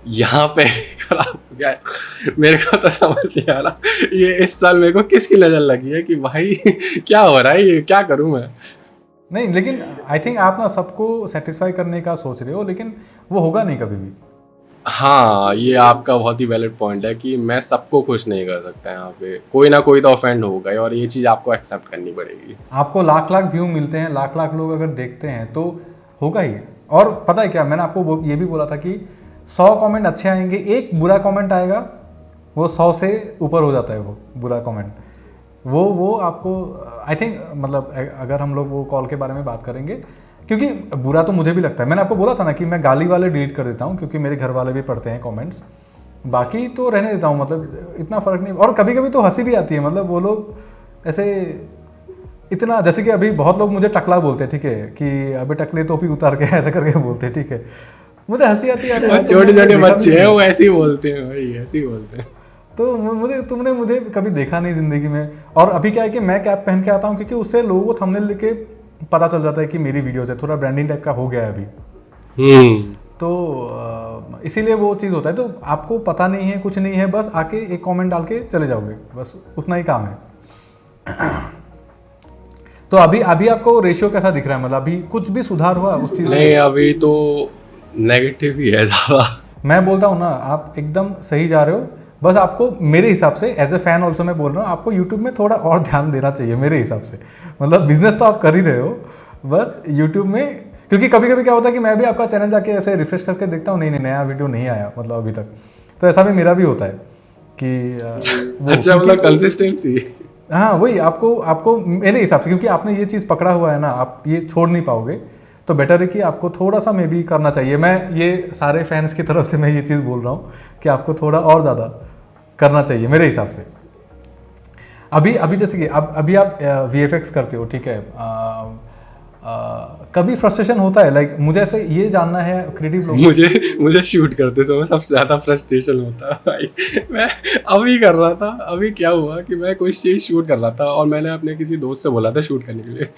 यहाँ पे खराब हो गया मेरे को तो समझ नहीं आ रहा ये इस साल मेरे को किसकी नज़र लगी है कि भाई क्या हो रहा है, ये क्या करूँ मैं। नहीं, लेकिन आई थिंक आप ना सबको सेटिस्फाई करने का सोच रहे हो, लेकिन वो होगा नहीं कभी भी। हाँ, ये आपका बहुत ही वैलिड पॉइंट है कि मैं सबको खुश नहीं कर सकता, यहाँ पे कोई ना कोई तो ऑफेंड होगा और ये चीज़ आपको एक्सेप्ट करनी पड़ेगी। आपको लाख लाख व्यू मिलते हैं, लाख लाख लोग अगर देखते हैं तो होगा ही। और पता है क्या, मैंने आपको ये भी बोला था कि 100 कमेंट अच्छे आएंगे, एक बुरा कमेंट आएगा, वो 100 से ऊपर हो जाता है वो बुरा कमेंट। वो आपको आई थिंक, मतलब अगर हम लोग वो कॉल के बारे में बात करेंगे, क्योंकि बुरा तो मुझे भी लगता है, मैंने आपको बोला था ना कि मैं गाली वाले डिलीट कर देता हूँ क्योंकि मेरे घर वाले भी पढ़ते हैं कमेंट्स, बाकी तो रहने देता हूँ, मतलब इतना फ़र्क नहीं। और कभी कभी तो हंसी भी आती है, मतलब वो लोग ऐसे इतना, जैसे कि अभी बहुत लोग मुझे टकला बोलते हैं, ठीक है, कि अभी टकले टोपी उतार के ऐसा करके बोलते हैं, ठीक है, मुझे हंसी आती है यार, छोटे छोटे बच्चे हैं वो ऐसे ही बोलते हैं भाई, ऐसे ही बोलते हैं। तो तुमने मुझे कभी देखा नहीं ज़िंदगी में। और अभी क्या है कि मैं कैप पहन के आता हूँ क्योंकि उससे लोगों को थंबनेल लेके पता चल जाता है कि मेरी वीडियोस है, थोड़ा ब्रांडिंग टाइप का हो गया है अभी। तो इसीलिए वो चीज़ होता है। तो आपको पता नहीं है, कुछ नहीं है, बस आके एक कमेंट डाल के चले जाओगे, बस उतना ही काम है। तो अभी अभी आपको रेशियो कैसा दिख रहा है, मतलब अभी कुछ भी सुधार हुआ उस चीज़ में? नहीं, अभी तो नेगेटिव ही है ज़्यादा। मैं बोलता हूँ ना, आप एकदम सही जा रहे हो, बस आपको मेरे हिसाब से एज ए फैन ऑल्सो मैं बोल रहा हूँ, आपको यूट्यूब में थोड़ा और ध्यान देना चाहिए मेरे हिसाब से। मतलब बिजनेस तो आप कर ही रहे हो, बट यूट्यूब में, क्योंकि कभी कभी क्या होता है कि मैं भी आपका चैनल जाके ऐसे रिफ्रेश करके देखता हूँ, नहीं नया वीडियो नहीं आया मतलब अभी तक, तो ऐसा भी मेरा भी होता है कि अच्छा, मतलब कंसिस्टेंसी। हाँ वही, आपको मेरे हिसाब से, क्योंकि आपने ये चीज़ पकड़ा हुआ है ना, आप ये छोड़ नहीं पाओगे, तो बेटर है कि आपको थोड़ा सा मे भी करना चाहिए। मैं ये सारे फैंस की तरफ से मैं ये चीज़ बोल रहा हूँ कि आपको थोड़ा और ज़्यादा करना चाहिए मेरे हिसाब से। अभी जैसे कि अभी आप VFX करते हो, ठीक है, कभी फ्रस्ट्रेशन होता है? लाइक मुझे ऐसे ये जानना है, क्रिएटिव लोग, मुझे शूट करते समय सबसे ज़्यादा फ्रस्ट्रेशन होता है भाई। मैं अभी कर रहा था, अभी क्या हुआ कि मैं कोई चीज़ शूट कर रहा था और मैंने अपने किसी दोस्त से बोला था शूट करने के लिए,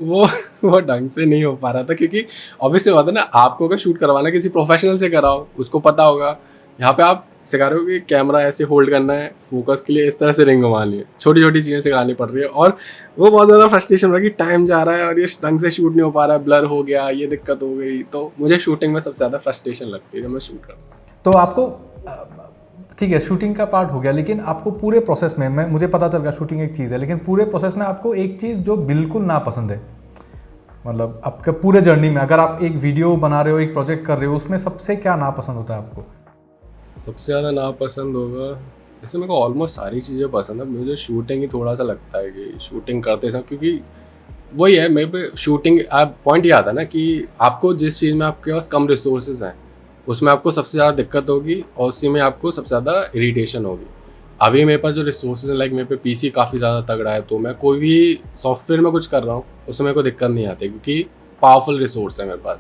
वो ढंग से नहीं हो पा रहा था, क्योंकि ऑब्वियसली बात है ना, आपको अगर शूट करवाना किसी प्रोफेशनल से कराओ, उसको पता होगा। यहाँ पे आप सिखा रहे हो कि कैमरा ऐसे होल्ड करना है, फोकस के लिए इस तरह से रिंग घुमानी है, छोटी छोटी चीज़ें सिखानी पड़ रही है, और वो बहुत ज़्यादा फ्रस्ट्रेशन हो रहा है कि टाइम जा रहा है और ये ढंग से शूट नहीं हो पा रहा है, ब्लर हो गया, ये दिक्कत हो गई। तो मुझे शूटिंग में सबसे ज़्यादा फ्रस्ट्रेशन लगती है जब मैं शूट करता हूँ। तो आपको ठीक है, शूटिंग का पार्ट हो गया, लेकिन आपको पूरे प्रोसेस में, मुझे पता चल गया शूटिंग एक चीज़ है, लेकिन पूरे प्रोसेस में आपको एक चीज़ जो बिल्कुल ना पसंद है, मतलब आपके पूरे जर्नी में, अगर आप एक वीडियो बना रहे हो, एक प्रोजेक्ट कर रहे हो, उसमें सबसे क्या नापसंद होता है आपको? सबसे ज़्यादा नापसंद होगा, ऐसे मेरे को ऑलमोस्ट सारी चीज़ें पसंद है, मुझे शूटिंग ही थोड़ा सा लगता है कि शूटिंग करते समय, क्योंकि वही है मेरे पे शूटिंग, आप पॉइंट ये आता है ना कि आपको जिस चीज़ में आपके पास कम रिसोर्सेज हैं उसमें आपको सबसे ज़्यादा दिक्कत होगी, और उसी में आपको सबसे ज़्यादा इरिटेशन होगी। अभी मेरे पास जो रिसोर्सेज हैं, लाइक मेरे पे PC काफ़ी ज़्यादा तगड़ा है, तो मैं कोई भी सॉफ्टवेयर में कुछ कर रहा हूँ उसमें मेरे को दिक्कत नहीं आती, क्योंकि पावरफुल रिसोर्स है मेरे पास।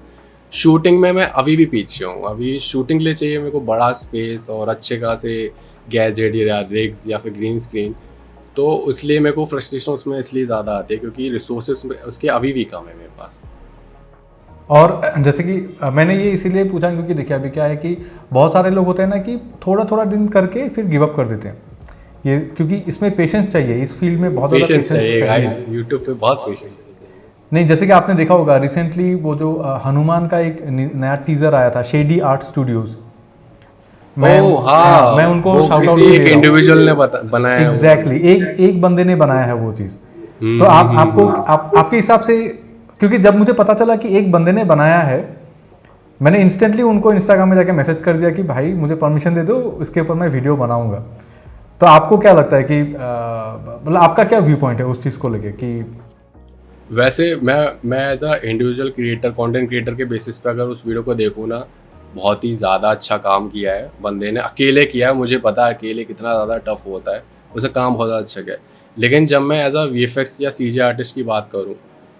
शूटिंग में मैं अभी भी पीछे हूँ, अभी शूटिंग के लिए चाहिए मेरे को बड़ा स्पेस और अच्छे खासे गैजेट या रिग्स या फिर ग्रीन स्क्रीन, तो इसलिए मेरे को फ्रस्ट्रेशन उसमें इसलिए ज़्यादा आती है क्योंकि रिसोर्सेज उसके अभी भी कम है मेरे पास। और जैसे कि मैंने ये इसीलिए पूछा क्योंकि देखिए अभी क्या है कि बहुत सारे लोग होते हैं ना कि थोड़ा थोड़ा दिन करके फिर गिव अप कर देते हैं, ये क्योंकि इसमें पेशेंस चाहिए, इस फील्ड में बहुत ज़्यादा पेशेंस चाहिए। यूट्यूब पे बहुत पेशेंस नहीं, जैसे कि आपने देखा होगा रिसेंटली वो जो हनुमान का एक नया टीजर आया था, शेडी आर्ट स्टूडियोज, मैं उनको शाउट आउट एक इंडिविजुअल ने बनाया है। एग्जैक्टली, एक बंदे ने बनाया है वो चीज़। तो आपके हिसाब से, क्योंकि जब मुझे पता चला कि एक बंदे ने बनाया है, मैंने इंस्टेंटली उनको इंस्टाग्राम में जाके मैसेज कर दिया कि भाई मुझे परमिशन दे दो, इसके ऊपर मैं वीडियो बनाऊंगा। तो आपको क्या लगता है कि मतलब आपका क्या व्यू पॉइंट है उस चीज़ को लेके? कि वैसे मैं as a individual creator, content creator के बेसिस पे अगर उस वीडियो को देखूँ ना, बहुत ही ज़्यादा अच्छा काम किया है बंदे ने, अकेले किया है, मुझे पता है अकेले कितना ज़्यादा टफ होता है, उसे काम बहुत ज़्यादा अच्छा किया है। लेकिन जब मैं एज अ VFX या CG आर्टिस्ट की बात करूँ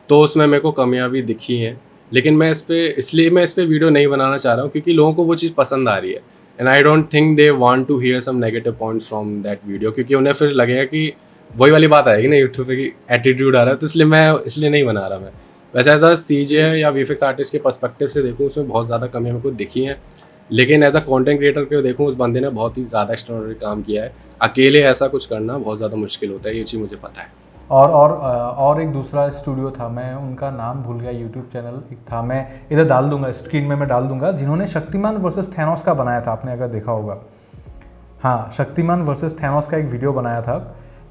तो उसमें मेरे को कमियां भी दिखी हैं, लेकिन मैं इस पे वीडियो नहीं बनाना चाह रहा हूँ क्योंकि लोगों को वो चीज़ पसंद आ रही है, and I don't think they want to hear some negative points from that video, क्योंकि उन्हें फिर लगेगा कि वही वाली बात आएगी ना यूट्यूब पे कि एटीट्यूड आ रहा है, तो इसलिए नहीं बना रहा मैं। वैसे एज अ CG या VFX आर्टिस्ट के पर्सपेक्टिव से देखूँ उसमें बहुत ज़्यादा कमियां मेरे को दिखी हैं, लेकिन एज अ कॉन्टेंट क्रिएटर के देखूँ उस बंदे ने बहुत ही ज़्यादा एक्स्ट्राऑर्डिनरी काम किया है। अकेले ऐसा कुछ करना बहुत ज़्यादा मुश्किल होता है, ये चीज़ मुझे पता है। और एक दूसरा स्टूडियो था, मैं उनका नाम भूल गया, यूट्यूब चैनल एक था, मैं इधर डाल दूंगा, स्क्रीन में मैं डाल दूंगा, जिन्होंने शक्तिमान वर्सेस थैनोस का बनाया था, आपने अगर देखा होगा। हाँ, शक्तिमान वर्सेस थैनोस का एक वीडियो बनाया था,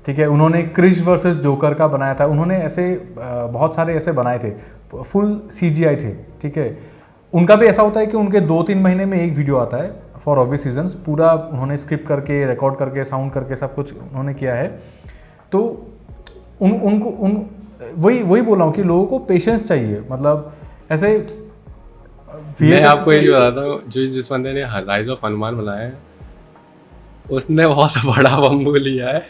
ठीक है। उन्होंने क्रिश वर्सेस जोकर का बनाया था, उन्होंने ऐसे बहुत सारे ऐसे बनाए थे, फुल CGI थे, ठीक है। उनका भी ऐसा होता है कि उनके 2-3 महीने में एक वीडियो आता है फॉर ऑब्वियस रीजंस, पूरा उन्होंने स्क्रिप्ट करके, रिकॉर्ड करके, साउंड करके सब कुछ उन्होंने किया है। तो वही बोल रहा हूँ कि लोगों को पेशेंस चाहिए, मतलब ऐसे मैं VFX आपको ये से- बताता हूँ, जो जिस बंदे ने राइज ऑफ हनुमान बनाया है उसने बहुत बड़ा बम्बू लिया है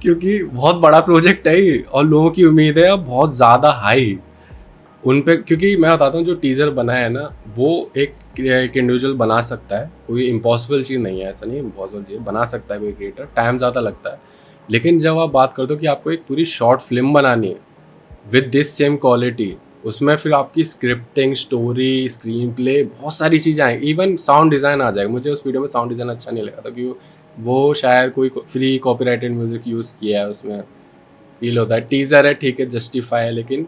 क्योंकि बहुत बड़ा प्रोजेक्ट है ये और लोगों की उम्मीद है बहुत ज़्यादा हाई उन पे, क्योंकि मैं बताता हूँ जो टीज़र बना है ना वो एक इंडिविजुअल बना सकता है, कोई इम्पॉसिबल चीज़ नहीं है, ऐसा नहीं इम्पॉसिबल चीज़ बना सकता है कोई क्रिएटर, टाइम ज़्यादा लगता है। लेकिन जब आप बात करते हो कि आपको एक पूरी शॉर्ट फिल्म बनानी है विद दिस सेम क्वालिटी, उसमें फिर आपकी स्क्रिप्टिंग, स्टोरी, स्क्रीन प्ले, बहुत सारी चीज़ें आएंगी, इवन साउंड डिज़ाइन आ जाएगा। मुझे उस वीडियो में साउंड डिज़ाइन अच्छा नहीं लगा था क्योंकि वो शायद कोई फ्री कॉपीराइटेड म्यूज़िक यूज़ किया है उसमें, फील होता है। टीज़र है ठीक है, जस्टिफाई है, लेकिन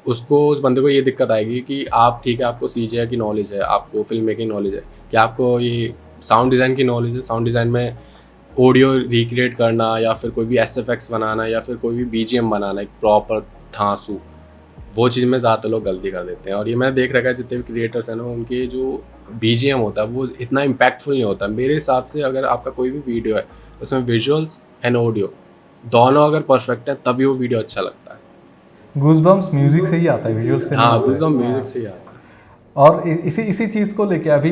उसको, उस बंदे को ये दिक्कत आएगी कि आप ठीक है आपको सीजीआई की नॉलेज है, आपको फिल्म मेकिंग नॉलेज है, कि आपको ये साउंड डिज़ाइन की नॉलेज है, साउंड डिज़ाइन में ऑडियो रिक्रिएट करना या फिर कोई भी एसएफएक्स बनाना या फिर कोई भी बीजीएम बनाना, एक प्रॉपर थांसू, वो चीज़ में ज़्यादातर लोग गलती कर देते हैं। और ये मैंने देख रखा है जितने भी क्रिएटर्स हैं ना, उनके जो बीजीएम होता है वो इतना इम्पैक्टफुल नहीं होता मेरे हिसाब से। अगर आपका कोई भी वीडियो है उसमें विजुअल्स एंड ऑडियो दोनों अगर परफेक्ट है तभी वो वीडियो अच्छा लगता है। गूज़बम्प्स म्यूजिक से ही आता है, विजुअल से नहीं हाँ, आता है। गुज़ो म्यूजिक से ही आता है। और इसी चीज़ को लेके अभी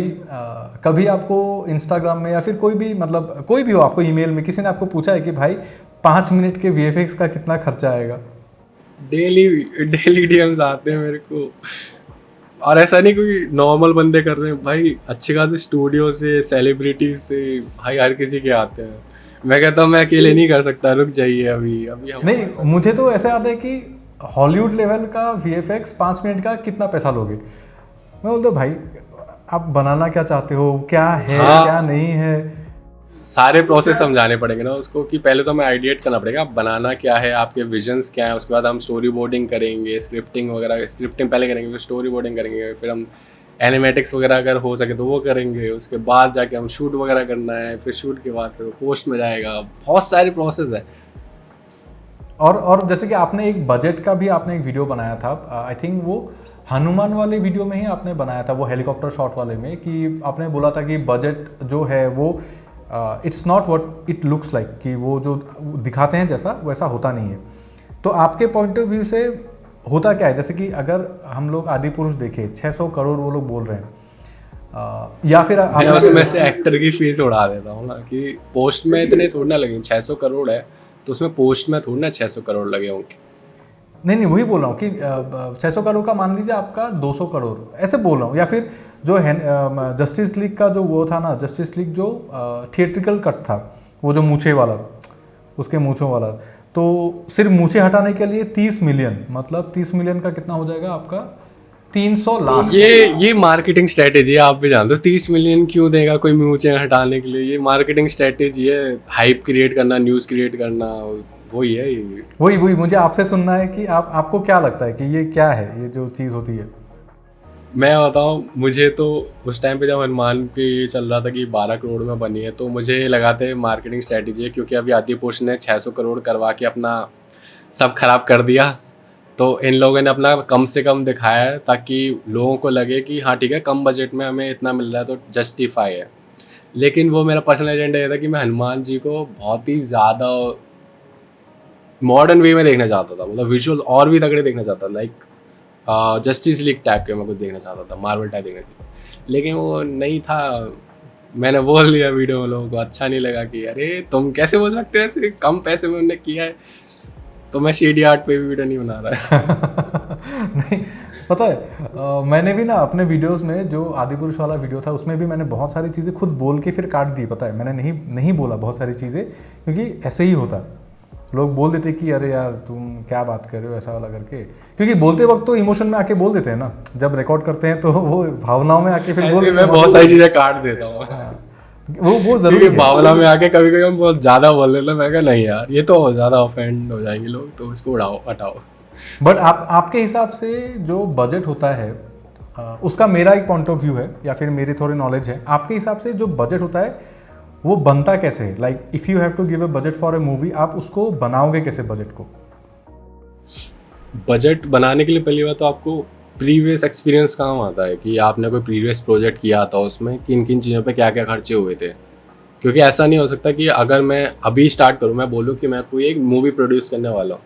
कभी आपको इंस्टाग्राम में या फिर कोई भी, मतलब कोई भी हो, आपको ईमेल में किसी ने आपको पूछा है कि भाई 5 मिनट के VFX का कितना खर्चा आएगा? डेली डीएम्स आते हैं मेरे को, और ऐसा नहीं कोई नॉर्मल बंदे कर रहे हैं भाई, अच्छे खासे स्टूडियो से, सेलिब्रिटी से, भाई हर किसी के आते हैं। मैं कहता हूँ मैं अकेले नहीं कर सकता, रुक जाइए अभी अभी हम नहीं, मुझे तो ऐसा याद है कि हॉलीवुड लेवल का VFX 5 मिनट का कितना पैसा लोगे? मैं बोलता भाई आप बनाना क्या चाहते हो, क्या है हाँ। क्या नहीं है। सारे प्रोसेस समझाने पड़ेंगे ना उसको, कि पहले तो हमें आइडिएट करना पड़ेगा आप बनाना क्या है, आपके विजन्स क्या है, उसके बाद हम स्टोरी बोर्डिंग करेंगे, स्क्रिप्टिंग वगैरह, स्क्रिप्टिंग पहले करेंगे, फिर स्टोरी बोर्डिंग करेंगे, फिर हम एनिमेटिक्स वगैरह अगर हो सके तो वो करेंगे, उसके बाद जाके हम शूट वगैरह करना है, फिर शूट के बाद फिर पोस्ट में जाएगा, बहुत सारे प्रोसेस है। और जैसे कि आपने एक बजट का भी आपने एक वीडियो बनाया था, आई थिंक वो हनुमान वाले वीडियो में ही आपने बनाया था, वो हेलीकॉप्टर शॉट वाले में, कि आपने बोला था कि बजट जो है वो it's not what it looks like, कि वो जो दिखाते हैं जैसा वैसा होता नहीं है। तो आपके पॉइंट ऑफ व्यू से होता क्या है? जैसे कि अगर हम लोग आदि पुरुष देखें 600 करोड़ वो लोग बोल रहे हैं, या फिर मैं उसमें से एक्टर की फीस उड़ा देता हूँ ना, कि पोस्ट में इतने थोड़ी ना लगे, 600 करोड़ है तो उसमें पोस्ट में थोड़ी ना 600 करोड़ लगे होंगे। नहीं, वही बोल रहा हूँ कि 600 करोड़ का मान लीजिए आपका 200 करोड़, ऐसे बोल रहा हूँ। या फिर जो है जस्टिस लीग का जो वो था ना, जस्टिस लीग जो थिएट्रिकल कट था, वो जो मूछे वाला, उसके मूछों वाला, तो सिर्फ मूछे हटाने के लिए 30 मिलियन, मतलब 30 मिलियन का कितना हो जाएगा आपका? 300 लाख। ये मार्केटिंग स्ट्रेटेजी है, आप भी जानते हो। 30 मिलियन क्यों देगा कोई मूंछें हटाने के लिए? ये मार्केटिंग स्ट्रेटेजी है, हाइप क्रिएट करना, न्यूज़ क्रिएट करना, वही है ये। वही मुझे आपसे सुनना है कि आपको क्या लगता है कि ये क्या है, ये जो चीज़ होती है? मैं बताऊँ, मुझे तो उस टाइम पे जब हनुमान पे ये चल रहा था कि 12 करोड़ में बनी है, तो मुझे लगा था मार्केटिंग स्ट्रेटेजी है, क्योंकि अभी आदि पुरुष ने 600 करोड़ करवा के अपना सब खराब कर दिया, तो इन लोगों ने अपना कम से कम दिखाया है ताकि लोगों को लगे कि हाँ ठीक है, कम बजट में हमें इतना मिल रहा है तो जस्टिफाई है। लेकिन वो मेरा पर्सनल एजेंडा ये था कि मैं हनुमान जी को बहुत ही ज़्यादा मॉडर्न वे में देखना चाहता था, मतलब विजुअल और भी तगड़े देखना चाहता था, लाइक जस्टिस लीग टाइप के मैं कुछ देखना चाहता था, मार्वल टाइप देखना चाहता था, लेकिन वो नहीं था। मैंने बोल दिया वीडियो में, लोगों को अच्छा नहीं लगा कि अरे तुम कैसे बोल सकते हो ऐसे, कम पैसे में उन्होंने किया है। तो मैं शेडी आर्ट पे भी वीडियो नहीं बना रहा है। नहीं, पता है मैंने भी ना अपने वीडियोस में जो आदि पुरुष वाला वीडियो था उसमें भी मैंने बहुत सारी चीज़ें खुद बोल के फिर काट दी। पता है मैंने नहीं बोला बहुत सारी चीज़ें, क्योंकि ऐसे ही होता, लोग बोल देते कि अरे यार तुम क्या बात कर रहे हो ऐसा वाला करके, क्योंकि बोलते वक्त तो इमोशन में आके बोल देते हैं ना, जब रिकॉर्ड करते हैं तो वो भावनाओं में आके फिर बोल देते हैं। मैं बहुत सारी चीज़ें काट देता हूँ, वो जरूरी है। भावना में आके कभी कभी हम बहुत ज़्यादा बोल देते हैं। मैं कहा नहीं यार, ये तो ज़्यादा ऑफेंड हो जाएंगे लोग, तो इसको उड़ाओ, हटाओ। बट आपके हिसाब से जो बजट होता है उसका मेरा एक पॉइंट ऑफ व्यू है या फिर मेरी थोड़ी नॉलेज है, आपके हिसाब से जो बजट होता है वो बनता कैसे है? Like if you have to give a budget for a movie, आप उसको बनाओगे कैसे बजट को? बजट बनाने के लिए पहली बात तो आपको प्रीवियस एक्सपीरियंस काम आता है, कि आपने कोई प्रीवियस प्रोजेक्ट किया था, उसमें किन किन चीज़ों पे क्या क्या खर्चे हुए थे। क्योंकि ऐसा नहीं हो सकता कि अगर मैं अभी स्टार्ट करूँ, मैं बोलूँ कि मैं कोई एक मूवी प्रोड्यूस करने वाला हूँ,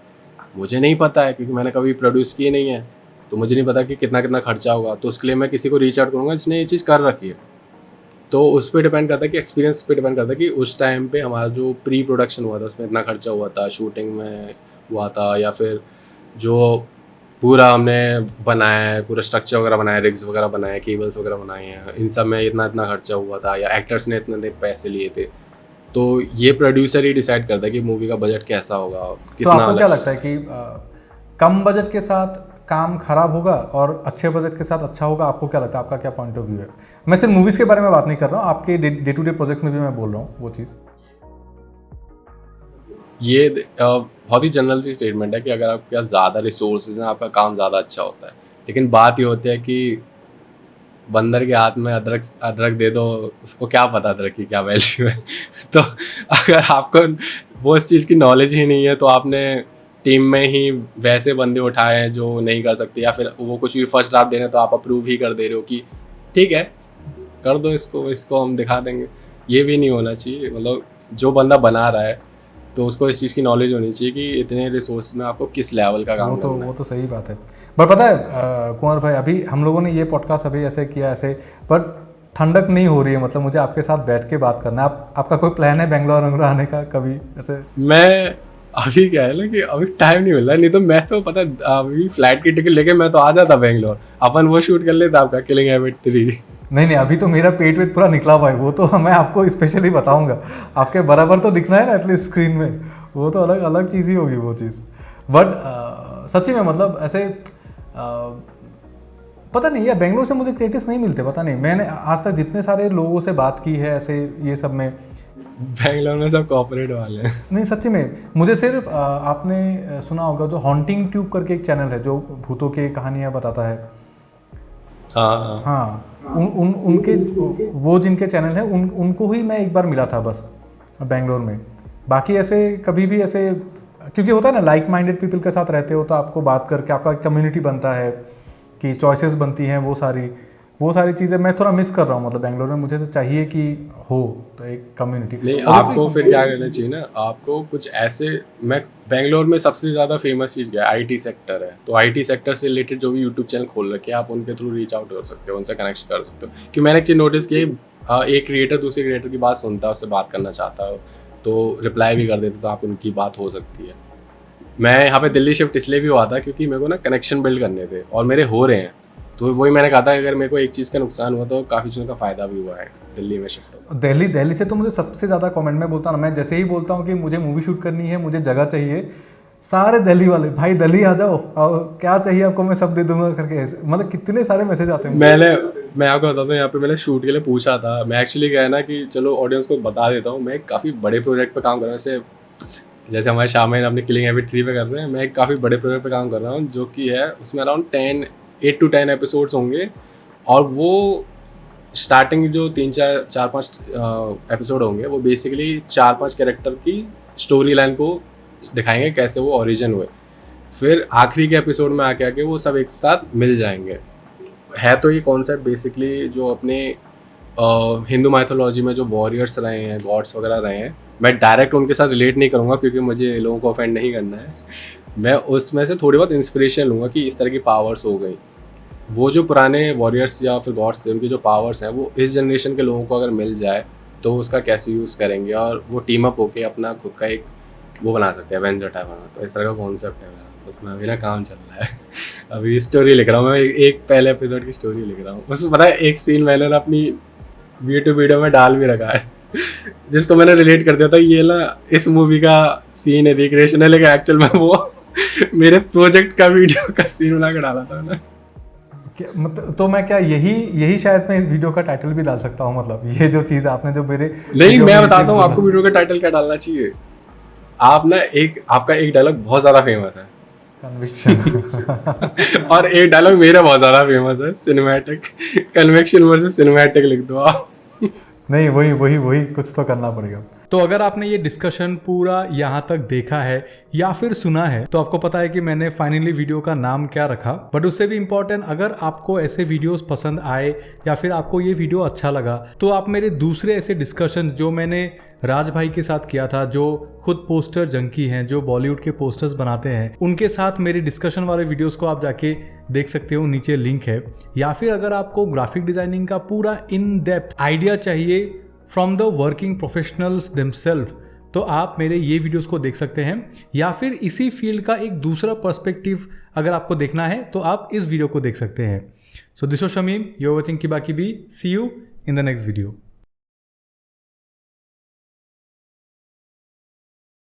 मुझे नहीं पता है क्योंकि मैंने कभी प्रोड्यूस की नहीं है, तो मुझे नहीं पता कि कितना कितना खर्चा होगा, तो उसके लिए मैं किसी को रीच आउट करूँगा जिसने ये चीज़ कर रखी है। तो उस पे डिपेंड करता है कि एक्सपीरियंस पे डिपेंड करता है कि उस टाइम पे हमारा जो प्री प्रोडक्शन हुआ था उसमें इतना खर्चा हुआ था, शूटिंग में हुआ था, या फिर जो पूरा हमने बनाया है, पूरा स्ट्रक्चर वगैरह बनाया, रिग्स वगैरह बनाए, केबल्स वगैरह बनाए हैं, इन सब में इतना इतना खर्चा हुआ था, या एक्टर्स ने इतने पैसे लिए थे। तो ये प्रोड्यूसर ही डिसाइड करता है कि मूवी का बजट कैसा होगा, तो कितना आपको क्या अलग लगता है कि कम बजट के साथ काम खराब होगा और अच्छे बजट के साथ अच्छा होगा? आपको क्या लगता है, आपका क्या पॉइंट ऑफ व्यू है? मैं सिर्फ मूवीज़ के बारे में बात नहीं कर रहा हूँ, आपके डे टू डे प्रोजेक्ट में भी मैं बोल रहा हूँ वो चीज़। ये बहुत ही जनरल सी स्टेटमेंट है कि अगर आपके पास ज़्यादा रिसोर्सेज हैं आपका काम ज़्यादा अच्छा होता है, लेकिन बात ये होती है कि बंदर के हाथ में अदरक दे दो, उसको क्या पता अदरक की क्या वैल्यू है। तो अगर आपको वो इस चीज़ की नॉलेज ही नहीं है, तो आपने टीम में ही वैसे बंदे उठाए हैं जो नहीं कर सकते, या फिर वो कुछ भी फर्स्ट ड्राफ्ट दे रहे हैं तो आप अप्रूव ही कर दे रहे हो कि ठीक है कर दो इसको हम दिखा देंगे। ये भी नहीं होना चाहिए। मतलब जो बंदा बना रहा है तो उसको इस चीज़ की नॉलेज होनी चाहिए कि इतने रिसोर्स में आपको किस लेवल का काम करना है। वो तो सही बात है। बट पता है कुंवर भाई, अभी हम लोगों ने ये पॉडकास्ट अभी ऐसे किया ऐसे, बट ठंडक नहीं हो रही है। मतलब मुझे आपके साथ बैठ के बात करना है। आपका कोई प्लान है बेंगलोर वंगलोर आने का कभी ऐसे? मैं अभी क्या है ना कि अभी टाइम नहीं मिल रहा है, नहीं तो मैं तो पता अभी फ्लाइट की टिकट लेके मैं तो आ जाता बेंगलोर, अपन वो शूट कर लेता आपका किलिंग हैबिट 3। नहीं, अभी तो मेरा पेट वेट पूरा निकला हुआ है, वो तो मैं आपको स्पेशली बताऊंगा। आपके बराबर तो दिखना है ना एटलीस्ट स्क्रीन में, वो तो अलग चीज़ ही होगी वो चीज़। बट सच्ची में मतलब ऐसे पता नहीं यार, बेंगलोर से मुझे क्रिएटिव्स नहीं मिलते। पता नहीं, मैंने आज तक जितने सारे लोगों से बात की है ऐसे ये सब में, बेंगलोर में सब कॉर्पोरेट वाले हैं। नहीं सच्ची में मुझे सिर्फ आपने सुना होगा जो हॉन्टिंग ट्यूब करके एक चैनल है जो भूतों की कहानियाँ बताता है। हाँ, उनके वो जिनके चैनल है उनको ही मैं एक बार मिला था बस बेंगलोर में। बाकी ऐसे कभी भी ऐसे, क्योंकि होता है ना लाइक माइंडेड पीपल के साथ रहते हो तो आपको बात करके आपका कम्युनिटी बनता है कि चॉइसेस बनती हैं, वो सारी चीज़ें मैं थोड़ा मिस कर रहा हूँ। मतलब बेंगलोर में मुझे तो चाहिए कि हो तो एक कम्युनिटी। नहीं, आपको फिर क्या करना चाहिए ना, आपको कुछ ऐसे, मैं बेंगलोर में सबसे ज़्यादा फेमस चीज़ क्या है, आईटी सेक्टर है। तो आईटी सेक्टर से रिलेटेड जो भी यूट्यूब चैनल खोल रखे हैं आप उनके थ्रू रीच आउट कर सकते हो, उनसे कनेक्ट कर सकते हो। कि मैंने एक चीज़ नोटिस की, एक क्रिएटर दूसरे क्रिएटर की बात सुनता है, उससे बात करना चाहता हो तो रिप्लाई भी कर देते, तो आप उनकी बात हो सकती है। मैं यहाँ पे दिल्ली शिफ्ट इसलिए भी हुआ था क्योंकि मेरे को ना कनेक्शन बिल्ड करने थे और मेरे हो रहे हैं। तो वही मैंने कहा था अगर मेरे को एक चीज़ का नुकसान हुआ तो काफ़ी चीज़ों का फ़ायदा भी हुआ है दिल्ली में शिफ्ट होगा। दिल्ली से तो मुझे सबसे ज़्यादा कमेंट में बोलता ना, मैं जैसे ही बोलता हूँ कि मुझे मूवी शूट करनी है, मुझे जगह चाहिए, सारे दिल्ली वाले भाई दिल्ली आ जाओ और क्या चाहिए आपको मैं सब दे दूंगा करके, मतलब कितने सारे मैसेज आते हैं। मैं आपको बताता हूँ, यहाँ पे मैंने शूट के लिए पूछा था। मैं एक्चुअली क्या है ना कि चलो ऑडियंस को बता देता हूँ, मैं एक काफ़ी बड़े प्रोजेक्ट पे काम कर रहा हूँ। जैसे हमारे शामिल अपने किलिंग हैबिट 3 पे कर रहे हैं, मैं एक काफ़ी बड़े प्रोजेक्ट पे काम कर रहा हूँ जो कि है उसमें अराउंड 8 to 10 एपिसोड्स होंगे। और वो स्टार्टिंग जो 4-5 एपिसोड होंगे वो बेसिकली 4-5 कैरेक्टर की स्टोरी लाइन को दिखाएंगे कैसे वो ओरिजिन हुए। फिर आखिरी के एपिसोड में आके वो सब एक साथ मिल जाएंगे। है तो ये कॉन्सेप्ट बेसिकली जो अपने हिंदू माइथोलॉजी में जो वॉरियर्स रहे हैं, गॉड्स वगैरह रहे हैं, मैं डायरेक्ट उनके साथ रिलेट नहीं करूँगा क्योंकि मुझे लोगों को ऑफेंड नहीं करना है। मैं उसमें से थोड़ी बहुत इंस्पिरेशन लूँगा कि इस तरह की पावर्स हो गई। वो जो पुराने वॉरियर्स या फिर गॉड्स थे उनकी जो पावर्स हैं वो इस जनरेशन के लोगों को अगर मिल जाए तो उसका कैसे यूज़ करेंगे और वो टीम अप होके अपना खुद का एक वो बना सकते हैं, एवेंजर टाइप बना। तो इस तरह का कॉन्सेप्ट है मेरा, तो उसमें अभी ना काम चल रहा है। अभी स्टोरी लिख रहा हूँ मैं, एक पहले एपिसोड की स्टोरी लिख रहा हूँ। उसमें पता है एक सीन मैंने अपनी वीडियो में डाल भी रखा है जिसको मैंने रिलेट कर दिया था ये ना इस मूवी का सीन है, रिक्रिएशन है, लेकिन एक्चुअल में वो मेरे प्रोजेक्ट का वीडियो का सीन बना के डाला था ना। मतलब तो मैं क्या यही शायद मैं इस वीडियो का टाइटल भी डाल सकता हूँ। मतलब ये जो चीज़ आपने जो मेरे नहीं, मैं बताता हूँ आपको वीडियो का टाइटल क्या डालना चाहिए। आप ना आपका एक डायलॉग बहुत ज़्यादा फेमस है, कन्विक्शन और एक डायलॉग मेरा बहुत ज़्यादा फेमस है, सिनेमैटिक। कन्विक्शन वर्सेस सिनेमैटिक लिख दो आप। नहीं, वही कुछ तो करना पड़ेगा। तो अगर आपने ये डिस्कशन पूरा यहाँ तक देखा है या फिर सुना है तो आपको पता है कि मैंने फाइनली वीडियो का नाम क्या रखा। बट उससे भी इम्पोर्टेंट, अगर आपको ऐसे वीडियोस पसंद आए या फिर आपको ये वीडियो अच्छा लगा तो आप मेरे दूसरे ऐसे डिस्कशन जो मैंने राज भाई के साथ किया था, जो खुद पोस्टर जंकी हैं, जो बॉलीवुड के पोस्टर्स बनाते हैं, उनके साथ मेरे डिस्कशन वाले वीडियोस को आप जाके देख सकते हो, नीचे लिंक है। या फिर अगर आपको ग्राफिक डिजाइनिंग का पूरा इन डेप्थ आइडिया चाहिए from the working professionals themselves, तो आप मेरे ये वीडियोस को देख सकते हैं। या फिर इसी फील्ड का एक दूसरा पर्सपेक्टिव अगर आपको देखना है तो आप इस वीडियो को देख सकते हैं। So this was Shamim, you are watching किबा किबी। See you in the next video.